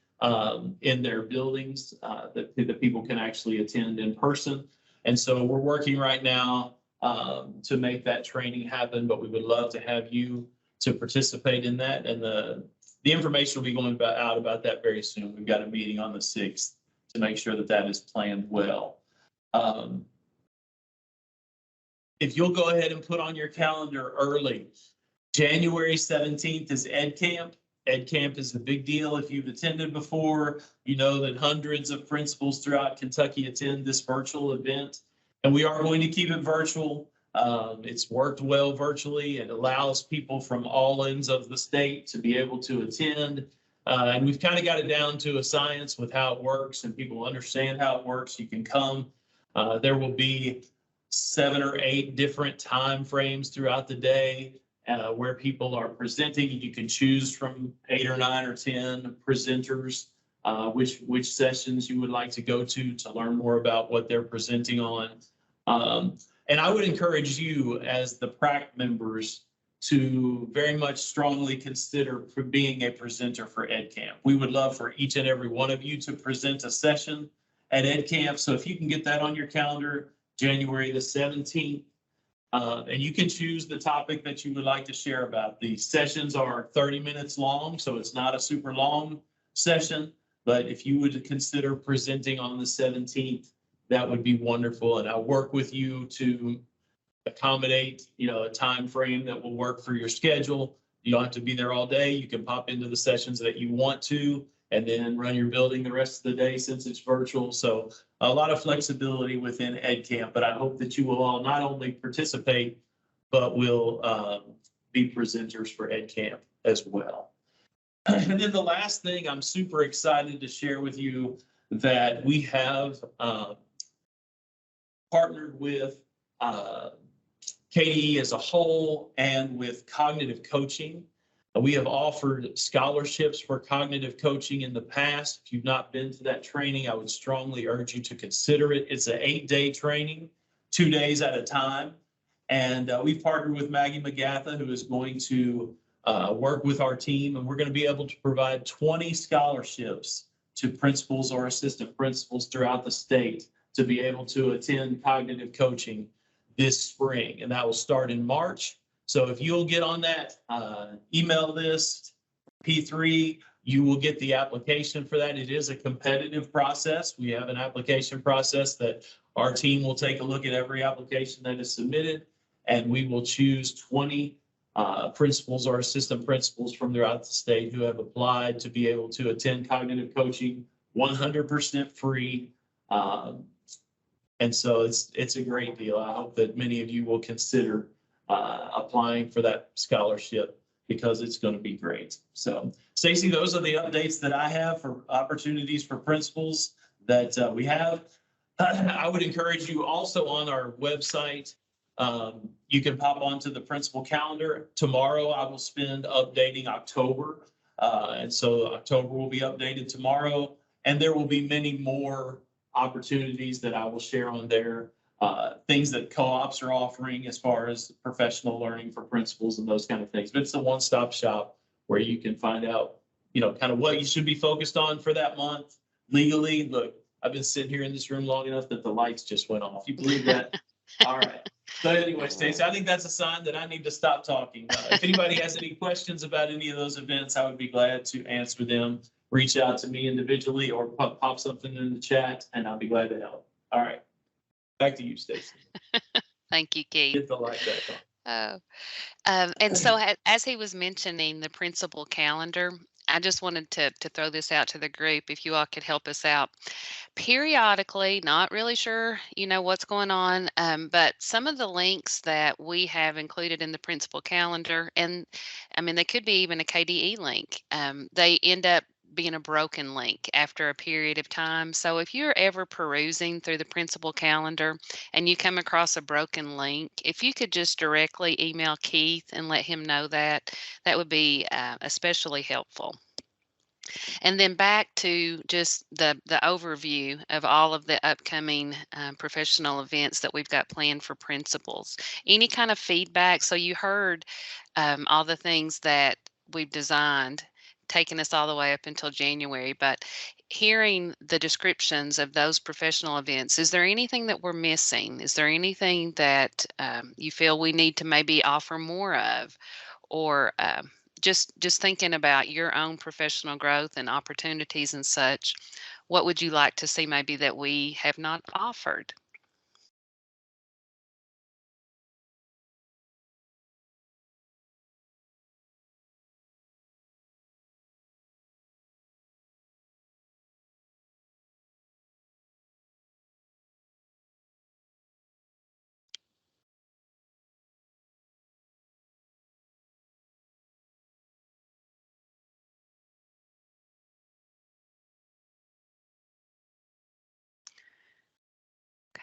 in their buildings that the people can actually attend in person. And so we're working right now to make that training happen, but we would love to have you to participate in that. And the information will be going out about that very soon. We've got a meeting on the 6th to make sure that that is planned well. If you'll go ahead and put on your calendar early, January 17th is Ed Camp. Ed Camp is a big deal. If you've attended before, you know that hundreds of principals throughout Kentucky attend this virtual event. And we are going to keep it virtual. It's worked well virtually. It allows people from all ends of the state to be able to attend. And we've kind of got it down to a science with how it works, and people understand how it works. You can come. There will be 7 or 8 different time frames throughout the day where people are presenting. You can choose from 8 or 9 or 10 presenters which sessions you would like to go to learn more about what they're presenting on. And I would encourage you as the PRAC members to very much strongly consider for being a presenter for Ed Camp. We would love for each and every one of you to present a session at Ed Camp. So if you can get that on your calendar, January the 17th, and you can choose the topic that you would like to share about. The sessions are 30 minutes long, so it's not a super long session. But if you would consider presenting on the 17th, that would be wonderful. And I'll work with you to accommodate, a time frame that will work for your schedule. You don't have to be there all day. You can pop into the sessions that you want to, and then run your building the rest of the day since it's virtual. So a lot of flexibility within Ed Camp, but I hope that you will all not only participate, but will be presenters for Ed Camp as well. And then the last thing I'm super excited to share with you that we have partnered with KDE as a whole and with Cognitive Coaching. We have offered scholarships for cognitive coaching in the past. If you've not been to that training, I would strongly urge you to consider it. It's an 8-day training, 2 days at a time. And we've partnered with Maggie McGatha, who is going to work with our team, and we're going to be able to provide 20 scholarships to principals or assistant principals throughout the state to be able to attend cognitive coaching this spring. And that will start in March. So if you'll get on that email list, P3, you will get the application for that. It is a competitive process. We have an application process that our team will take a look at every application that is submitted, and we will choose 20 principals or assistant principals from throughout the state who have applied to be able to attend cognitive coaching 100% free. And so it's a great deal. I hope that many of you will consider applying for that scholarship because it's going to be great. So Stacy, those are the updates that I have for opportunities for principals that we have. I would encourage you also on our website. You can pop onto the principal calendar. Tomorrow I will spend updating October. And so October will be updated tomorrow, and there will be many more opportunities that I will share on there. Things that co-ops are offering as far as professional learning for principals and those kind of things. But it's a one-stop shop where you can find out, kind of what you should be focused on for that month legally. Look, I've been sitting here in this room long enough that the lights just went off. You believe that? All right. So anyway, Stacey, I think that's a sign that I need to stop talking. If anybody has any questions about any of those events, I would be glad to answer them. Reach out to me individually or pop something in the chat, and I'll be glad to help. All right. Back to you, Stacey. Thank you, Keith. Get the light back on. And so as he was mentioning the principal calendar, I just wanted to throw this out to the group. If you all could help us out periodically, not really sure, what's going on, but some of the links that we have included in the principal calendar, and I mean, they could be even a KDE link. They end up being a broken link after a period of time. So if you're ever perusing through the principal calendar and you come across a broken link, if you could just directly email Keith and let him know that, that would be especially helpful. And then back to just the overview of all of the upcoming professional events that we've got planned for principals. Any kind of feedback? So you heard all the things that we've designed, taking us all the way up until January, but hearing the descriptions of those professional events, is there anything that we're missing? Is there anything that you feel we need to maybe offer more of? Or just thinking about your own professional growth and opportunities and such, what would you like to see maybe that we have not offered?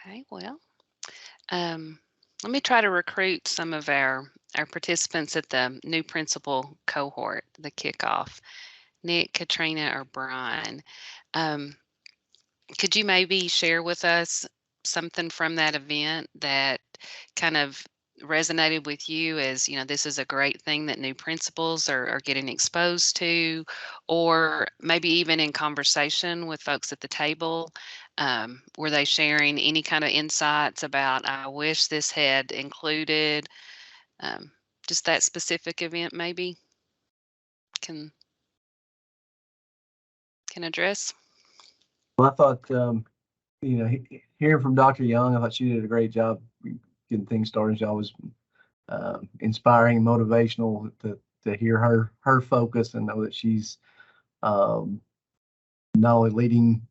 Okay, well, let me try to recruit some of our participants at the new principal cohort, the kickoff. Nick, Katrina, or Brian. Could you maybe share with us something from that event that kind of resonated with you as, this is a great thing that new principals are getting exposed to, or maybe even in conversation with folks at the table? Were they sharing any kind of insights about, I wish this had included, just that specific event maybe can address? Well, I thought, hearing from Dr. Young, I thought she did a great job getting things started. She always inspiring, motivational to hear her focus and know that she's not only leading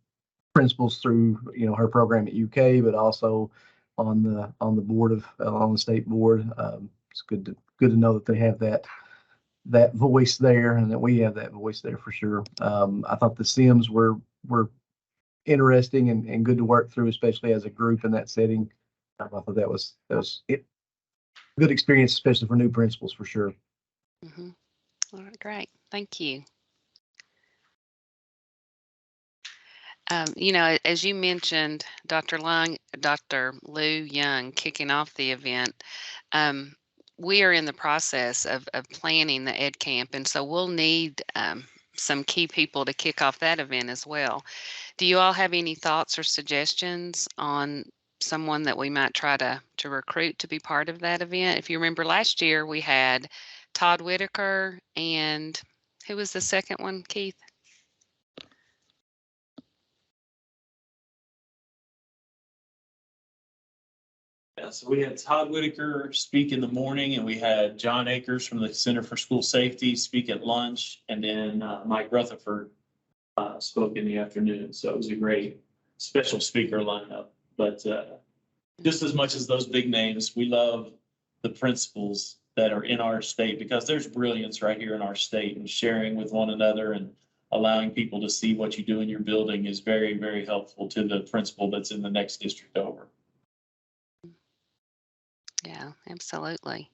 principals through her program at UK, but also on the board of on the state board. It's good to know that they have that voice there, and that we have that voice there for sure. I thought the Sims were interesting and good to work through, especially as a group in that setting. I thought that was it. Good experience, especially for new principals, for sure. Mm-hmm. All right, great. Thank you. As you mentioned, Dr. Lou Young kicking off the event, we are in the process of planning the Ed Camp, and so we'll need some key people to kick off that event as well. Do you all have any thoughts or suggestions on someone that we might try to recruit to be part of that event? If you remember last year, we had Todd Whitaker, and who was the second one, Keith? Yeah, so we had Todd Whitaker speak in the morning, and we had John Akers from the Center for School Safety speak at lunch, and then Mike Rutherford spoke in the afternoon. So it was a great special speaker lineup. But just as much as those big names, we love the principals that are in our state, because there's brilliance right here in our state, and sharing with one another and allowing people to see what you do in your building is very, very helpful to the principal that's in the next district over. Yeah, absolutely.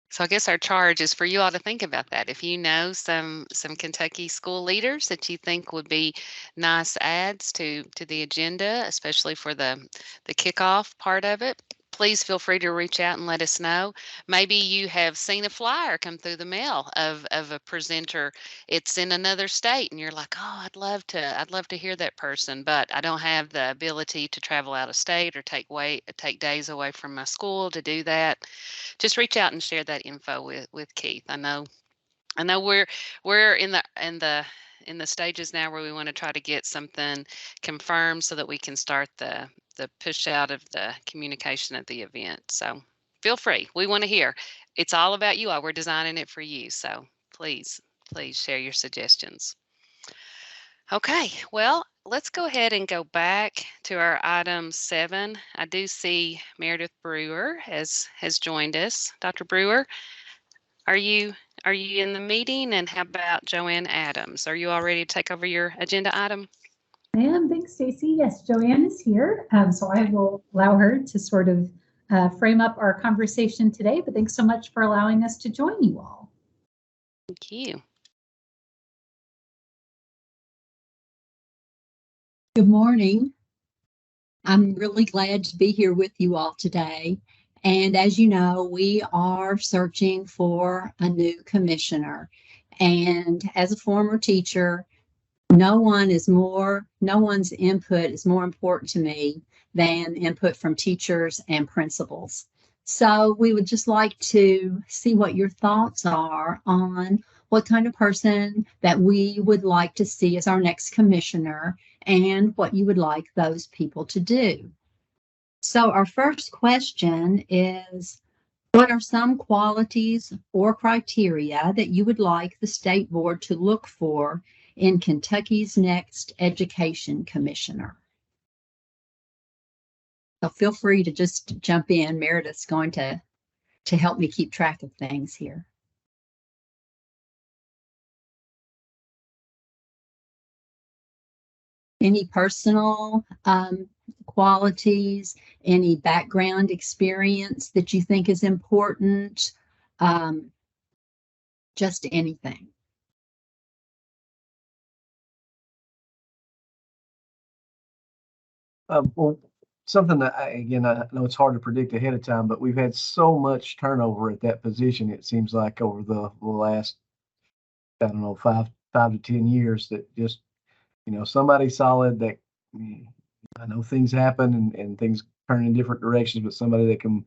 So I guess our charge is for you all to think about that. If you know some Kentucky school leaders that you think would be nice adds to the agenda, especially for the kickoff part of it, please feel free to reach out and let us know. Maybe you have seen a flyer come through the mail of a presenter. It's in another state, and you're like, oh, I'd love to hear that person, but I don't have the ability to travel out of state or take days away from my school to do that. Just reach out and share that info with Keith. I know we're in the stages now where we want to try to get something confirmed so that we can start the push out of the communication of the event. So feel free. We want to hear. It's all about you all. We're designing it for you. So please share your suggestions. Okay, well, let's go ahead and go back to our item 7. I do see Meredith Brewer has joined us. Dr. Brewer, are you in the meeting? And how about Joanne Adams? Are you all ready to take over your agenda item? I am. Thanks, Stacy. Yes, Joanne is here. So I will allow her to sort of frame up our conversation today, but thanks so much for allowing us to join you all. Thank you. Good morning. I'm really glad to be here with you all today. And as you know, we are searching for a new commissioner. And as a former teacher, no one's input is more important to me than input from teachers and principals. So we would just like to see what your thoughts are on what kind of person that we would like to see as our next commissioner and what you would like those people to do. So our first question is, what are some qualities or criteria that you would like the state board to look for in Kentucky's next education commissioner? So feel free to just jump in. Meredith's going to help me keep track of things here. Any personal qualities, any background experience that you think is important, just anything. Well, something that I know it's hard to predict ahead of time, but we've had so much turnover at that position. It seems like over the last, I don't know, five to 10 years, that just, somebody solid that, I know things happen and things turn in different directions, but somebody that can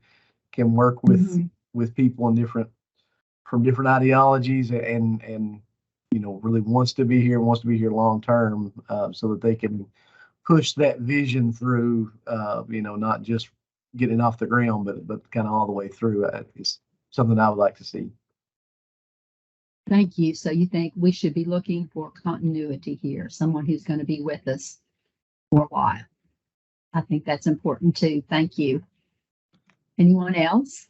work with people in from different ideologies and really wants to be here long term, so that they can push that vision through, not just getting off the ground, but kind of all the way through. It's something I would like to see. Thank you. So you think we should be looking for continuity here, someone who's going to be with us for a while. I think that's important too. Thank you. Anyone else?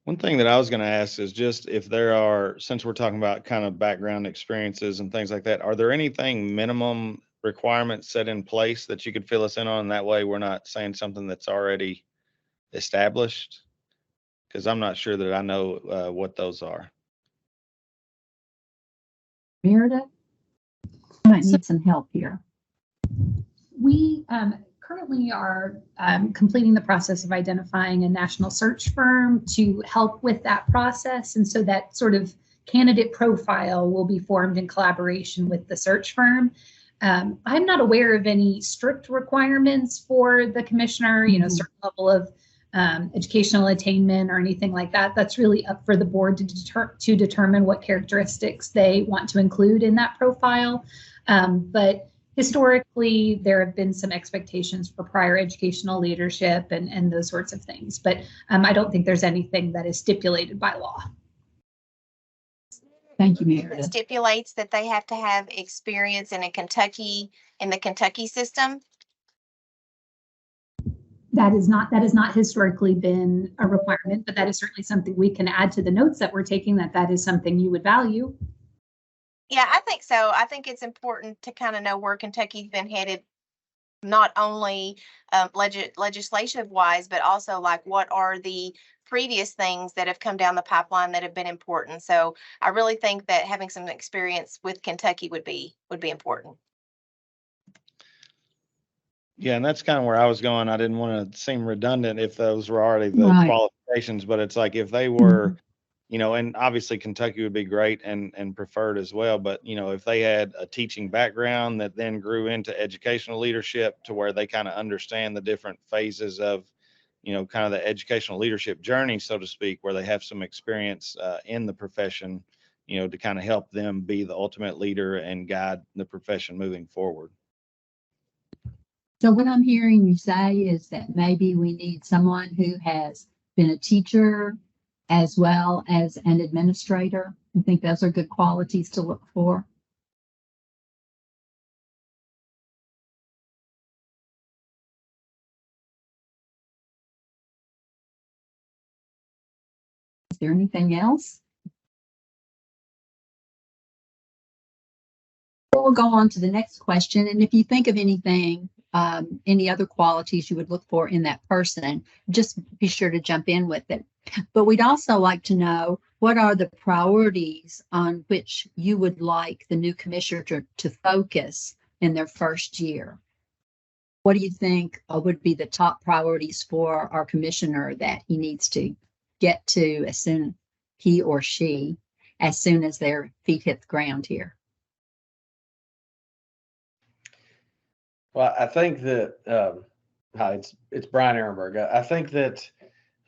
One thing that I was going to ask is just if there are, since we're talking about kind of background experiences and things like that, are there anything minimum requirements set in place that you could fill us in on? That way we're not saying something that's already established, because I'm not sure that I know what those are. Meredith, you might need some help here. We currently are completing the process of identifying a national search firm to help with that process. And so that sort of candidate profile will be formed in collaboration with the search firm. I'm not aware of any strict requirements for the commissioner, certain level of educational attainment or anything like that. That's really up for the board to determine what characteristics they want to include in that profile. But historically, there have been some expectations for prior educational leadership and those sorts of things. But I don't think there's anything that is stipulated by law. Thank you, Meredith. It stipulates that they have to have experience in the Kentucky system. That has not historically been a requirement, but that is certainly something we can add to the notes that we're taking, that is something you would value. Yeah, I think so. I think it's important to kind of know where Kentucky's been headed, not only legislative wise, but also like what are the previous things that have come down the pipeline that have been important. So I really think that having some experience with Kentucky would be important. Yeah, and that's kind of where I was going. I didn't want to seem redundant if those were already the qualifications, but it's like if they were, and obviously Kentucky would be great and preferred as well. But, if they had a teaching background that then grew into educational leadership to where they kind of understand the different phases of, kind of the educational leadership journey, so to speak, where they have some experience in the profession, to kind of help them be the ultimate leader and guide the profession moving forward. So what I'm hearing you say is that maybe we need someone who has been a teacher as well as an administrator. You think those are good qualities to look for? Is there anything else? We'll go on to the next question. And if you think of anything, any other qualities you would look for in that person, just be sure to jump in with it. But we'd also like to know, what are the priorities on which you would like the new commissioner to focus in their first year? what do you think would be the top priorities for our commissioner that he needs to get to as soon he or she, as soon as their feet hit the ground here? Well, I think that, hi, it's Brian Ehrenberg. I think that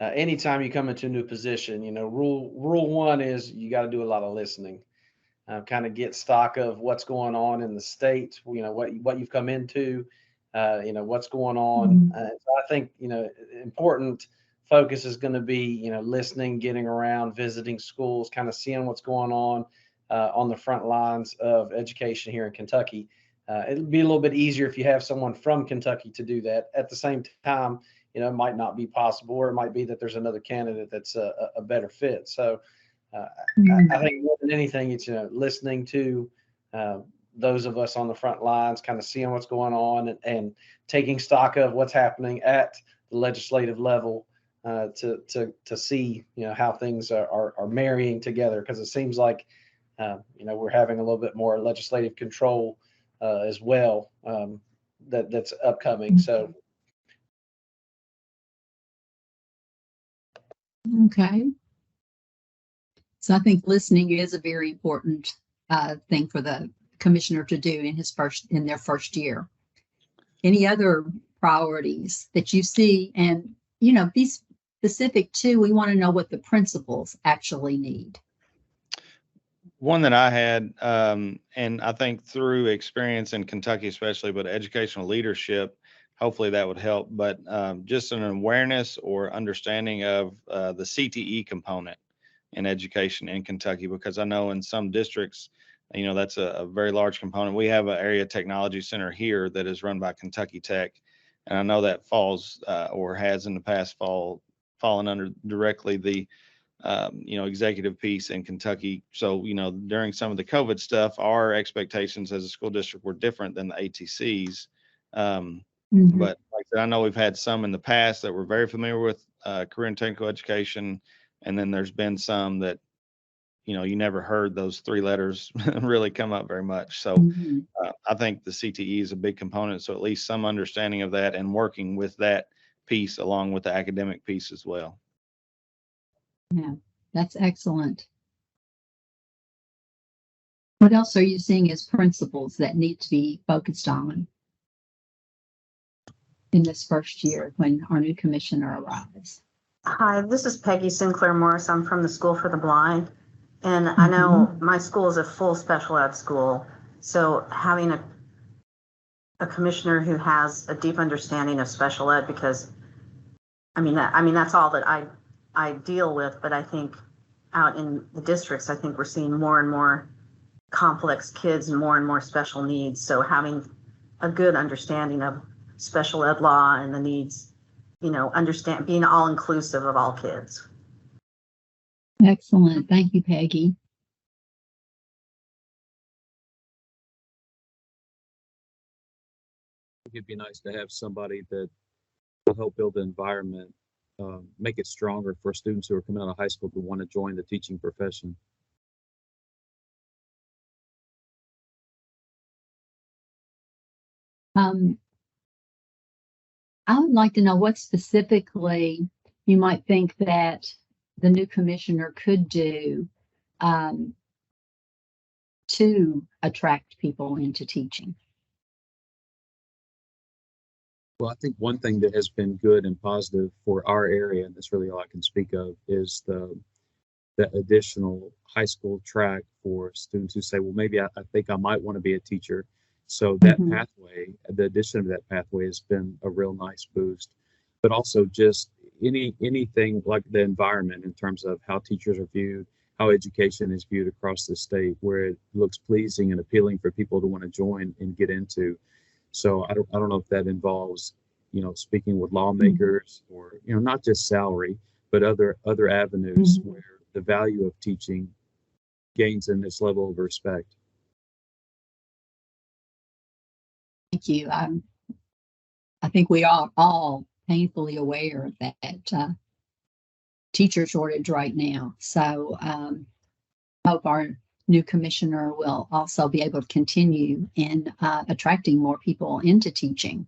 anytime you come into a new position, rule one is you got to do a lot of listening. Kind of get stock of what's going on in the state, what you've come into, what's going on. So I think, important focus is going to be, listening, getting around, visiting schools, kind of seeing what's going on the front lines of education here in Kentucky. It'll be a little bit easier if you have someone from Kentucky to do that. At the same time, it might not be possible, or it might be that there's another candidate that's a better fit. So I think more than anything, it's listening to those of us on the front lines, kind of seeing what's going on and taking stock of what's happening at the legislative level to see how things are marrying together, because it seems like we're having a little bit more legislative control as well that's upcoming. So. Okay. So I think listening is a very important thing for the commissioner to do in their first year. Any other priorities that you see? And, be specific too. We want to know what the principals actually need. One that I had, and I think through experience in Kentucky especially, but educational leadership, hopefully that would help. But just an awareness or understanding of the CTE component in education in Kentucky, because I know in some districts, that's a very large component. We have an area technology center here that is run by Kentucky Tech, and I know that falls or has in the past fallen under directly the executive piece in Kentucky. So, during some of the COVID stuff, our expectations as a school district were different than the ATC's. But like I said, I know we've had some in the past that were very familiar with career and technical education. And then there's been some that, you never heard those three letters really come up very much. So I think the CTE is a big component. So at least some understanding of that and working with that piece along with the academic piece as well. Yeah, that's excellent. What else are you seeing as principles that need to be focused on in this first year when our new commissioner arrives? Hi, this is Peggy Sinclair Morris. I'm from the School for the Blind. And I know my school is a full special ed school. So having a commissioner who has a deep understanding of special ed, because that's all that I deal with. But I think out in the districts, I think we're seeing more and more complex kids and more special needs. So having a good understanding of special ed law and the needs, understand, being all inclusive of all kids. Excellent. Thank you, Peggy. It'd be nice to have somebody that will help build the environment, make it stronger for students who are coming out of high school to want to join the teaching profession. I would like to know what specifically you might think that the new commissioner could do to attract people into teaching. Well, I think one thing that has been good and positive for our area, and that's really all I can speak of, is the additional high school track for students who say, well, maybe I think I might want to be a teacher. So that pathway, the addition of that pathway has been a real nice boost. But also just anything like the environment in terms of how teachers are viewed, how education is viewed across the state, where it looks pleasing and appealing for people to want to join and get into. So I don't know if that involves, speaking with lawmakers or, not just salary, but other avenues where the value of teaching gains in this level of respect. Thank you. I think we are all painfully aware of that teacher shortage right now. So hope our new commissioner will also be able to continue in attracting more people into teaching.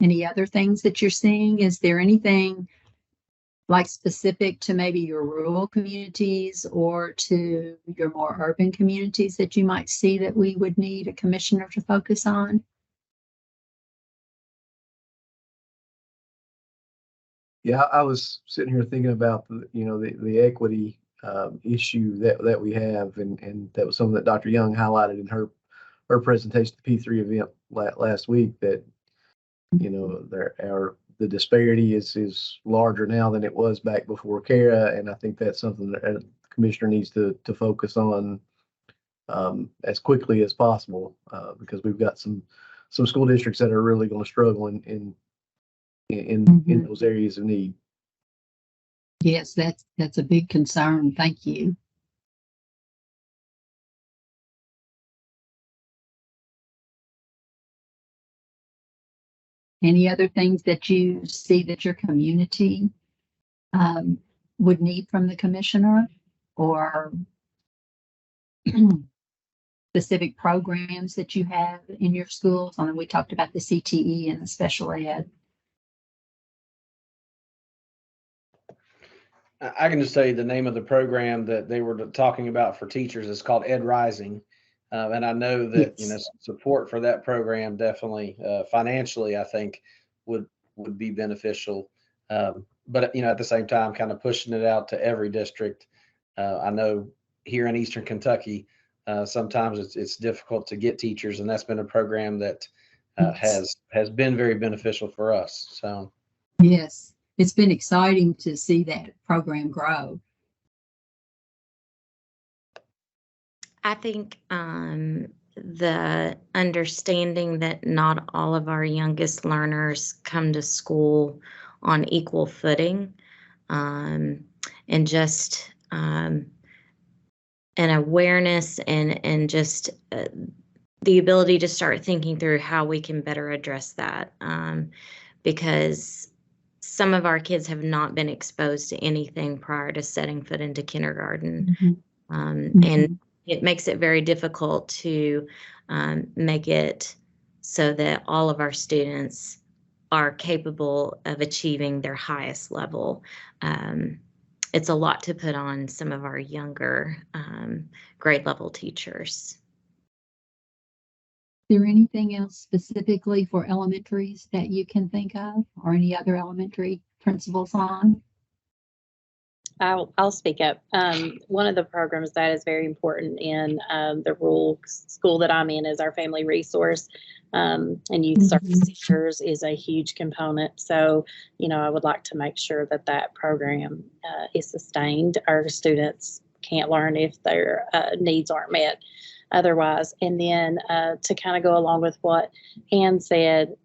Any other things that you're seeing? Is there anything like specific to maybe your rural communities or to your more urban communities that you might see that we would need a commissioner to focus on? Yeah, I was sitting here thinking about the equity issue that we have, and that was something that Dr. Young highlighted in her presentation at the P3 event last week. That the disparity is larger now than it was back before CARA, and I think that's something that the commissioner needs to focus on as quickly as possible, because we've got some school districts that are really going to struggle in those areas of need. Yes, that's a big concern. Thank you. Any other things that you see that your community would need from the commissioner, or specific programs that you have in your schools? I mean, we talked about the CTE and the special ed. I can just tell you the name of the program that they were talking about for teachers is called Ed Rising. And I know that, Yes. support for that program definitely financially, I think would be beneficial. But, at the same time, kind of pushing it out to every district. I know here in Eastern Kentucky, sometimes it's difficult to get teachers, and that's been a program that has been very beneficial for us. So, Yes, it's been exciting to see that program grow. I think the understanding that not all of our youngest learners come to school on equal footing, and just an awareness and just the ability to start thinking through how we can better address that, because some of our kids have not been exposed to anything prior to setting foot into kindergarten. And it makes it very difficult to make it so that all of our students are capable of achieving their highest level. It's a lot to put on some of our younger grade level teachers. Is there anything else specifically for elementaries that you can think of, or any other elementary principals on? I'll speak up. One of the programs that is very important in the rural school that I'm in is our family resource, and youth service teachers is a huge component. So, I would like to make sure that that program is sustained. Our students can't learn if their needs aren't met otherwise. And then to kind of go along with what Ann said,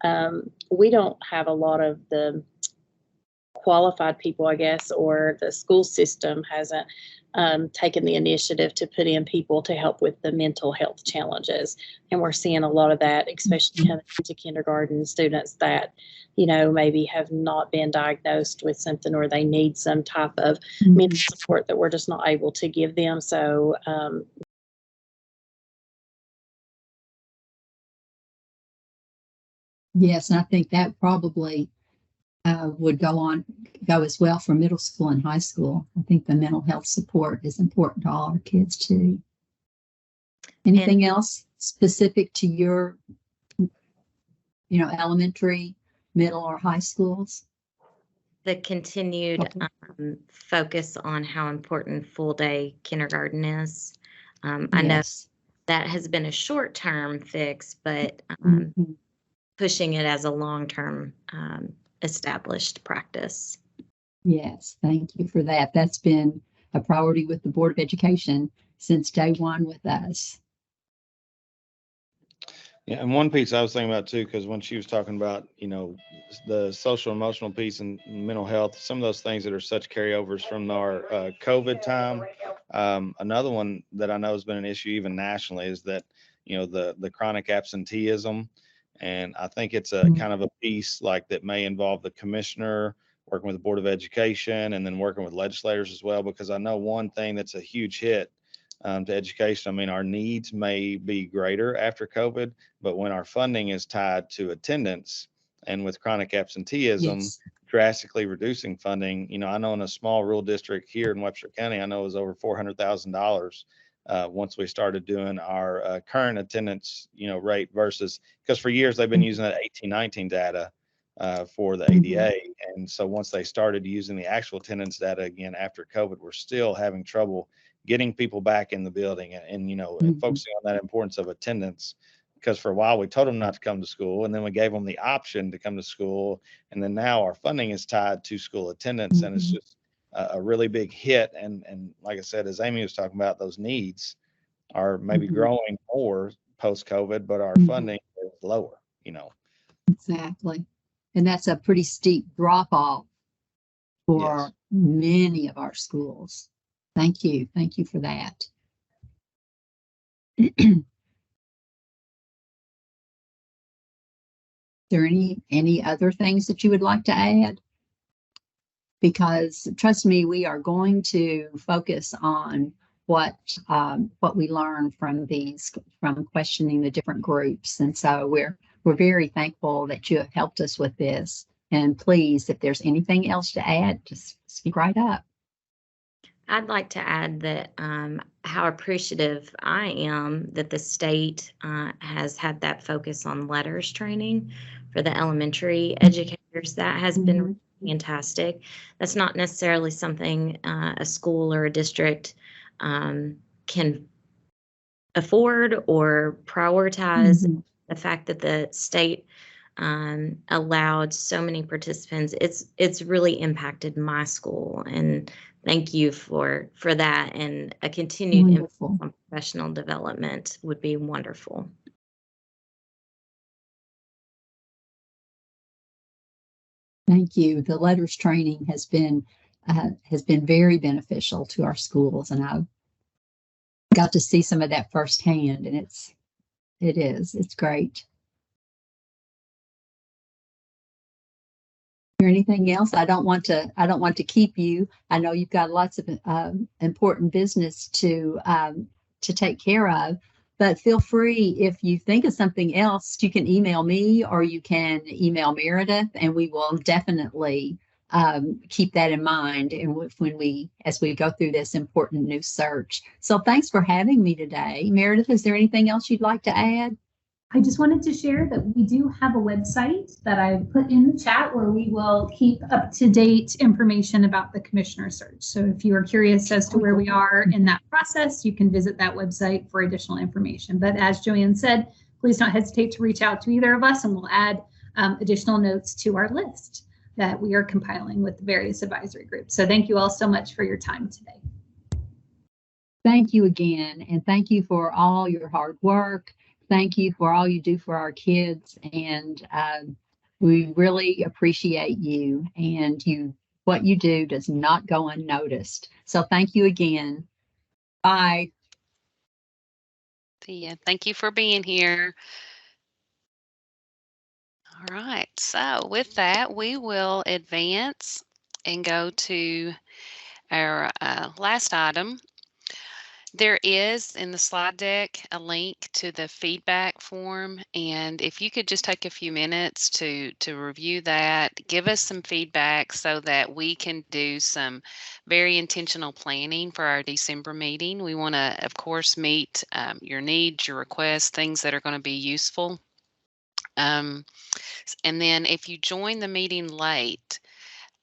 we don't have a lot of the qualified people, I guess, or the school system hasn't taken the initiative to put in people to help with the mental health challenges. And we're seeing a lot of that, especially coming into kindergarten students that, maybe have not been diagnosed with something, or they need some type of mental support that we're just not able to give them. So, yes, and I think that probably would go as well for middle school and high school. I think the mental health support is important to all our kids too. Anything else specific to your, elementary, middle, or high schools? The continued focus on how important full day kindergarten is. I know that has been a short-term fix, but pushing it as a long-term established practice. Yes, thank you for that. That's been a priority with the Board of Education since day one with us. Yeah, and one piece I was thinking about too, because when she was talking about, the social emotional piece and mental health, some of those things that are such carryovers from our COVID time. Another one that I know has been an issue even nationally is that, the chronic absenteeism. And I think it's a kind of a piece like that may involve the commissioner working with the Board of Education and then working with legislators as well, because I know one thing that's a huge hit to education. I mean, our needs may be greater after COVID, but when our funding is tied to attendance, and with chronic absenteeism, Yes. drastically reducing funding. You know, I know in a small rural district here in Webster County, I know it was over $400,000 once we started doing our current attendance, you know, rate versus, because for years they've been using that 18-19 data for the ADA. And so once they started using the actual attendance data again after COVID, we're still having trouble getting people back in the building and you know, and focusing on that importance of attendance. Because for a while we told them not to come to school, and then we gave them the option to come to school, and then now our funding is tied to school attendance, and it's just a really big hit. And like I said, as Amy was talking about, those needs are maybe growing more post COVID, but our funding is lower. You know, Exactly. And that's a pretty steep drop off for many of our schools. Thank you. Thank you for that. There any other things that you would like to add? Because trust me, we are going to focus on what we learn from questioning the different groups. And so we're very thankful that you have helped us with this. And please, if there's anything else to add, just speak right up. I'd like to add that how appreciative I am that the state has had that focus on letters training for the elementary educators. That has been fantastic. That's not necessarily something a school or a district can afford or prioritize. The fact that the state allowed so many participants, it's really impacted my school, and thank you for that, and a continued emphasis on professional development would be wonderful. Thank you. The letters training has been very beneficial to our schools, and I've got to see some of that firsthand, and it's great. Or anything else? I don't want to keep you. I know you've got lots of important business to take care of, but feel free, if you think of something else, you can email me or you can email Meredith, and we will definitely keep that in mind. And as we go through this important new search. So thanks for having me today. Meredith, is there anything else you'd like to add? I just wanted to share that we do have a website that I put in the chat where we will keep up-to-date information about the commissioner search. So if you are curious as to where we are in that process, you can visit that website for additional information. But as Joanne said, please don't hesitate to reach out to either of us, and we'll add additional notes to our list that we are compiling with the various advisory groups. So thank you all so much for your time today. Thank you again, and thank you for all your hard work. Thank you for all you do for our kids, and we really appreciate you, and what you do does not go unnoticed. So thank you again. Bye. Yeah, thank you for being here. All right, so with that, we will advance and go to our last item. There is in the slide deck a link to the feedback form, and if you could just take a few minutes to review that, give us some feedback so that we can do some very intentional planning for our December meeting. We want to, of course, meet your needs, your requests, things that are going to be useful. And then if you join the meeting late,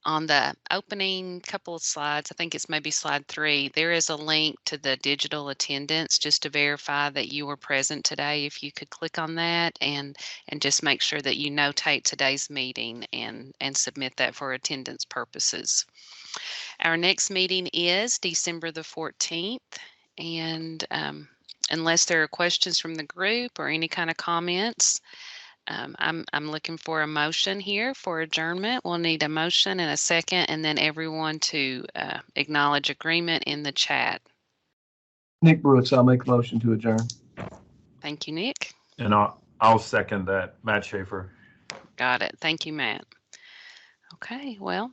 on the opening couple of slides, I think it's maybe slide 3, there is a link to the digital attendance just to verify that you were present today. If you could click on that and just make sure that you notate today's meeting and submit that for attendance purposes. Our next meeting is December the 14th, and unless there are questions from the group or any kind of comments, I'm looking for a motion here for adjournment. We'll need a motion and a second, and then everyone to acknowledge agreement in the chat. Nick Brooks, I'll make a motion to adjourn. Thank you, Nick. And I'll second that. Matt Schaefer. Got it. Thank you, Matt. Okay, well,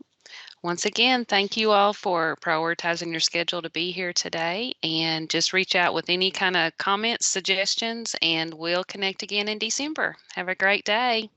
once again, thank you all for prioritizing your schedule to be here today, and just reach out with any kind of comments, suggestions, and we'll connect again in December. Have a great day.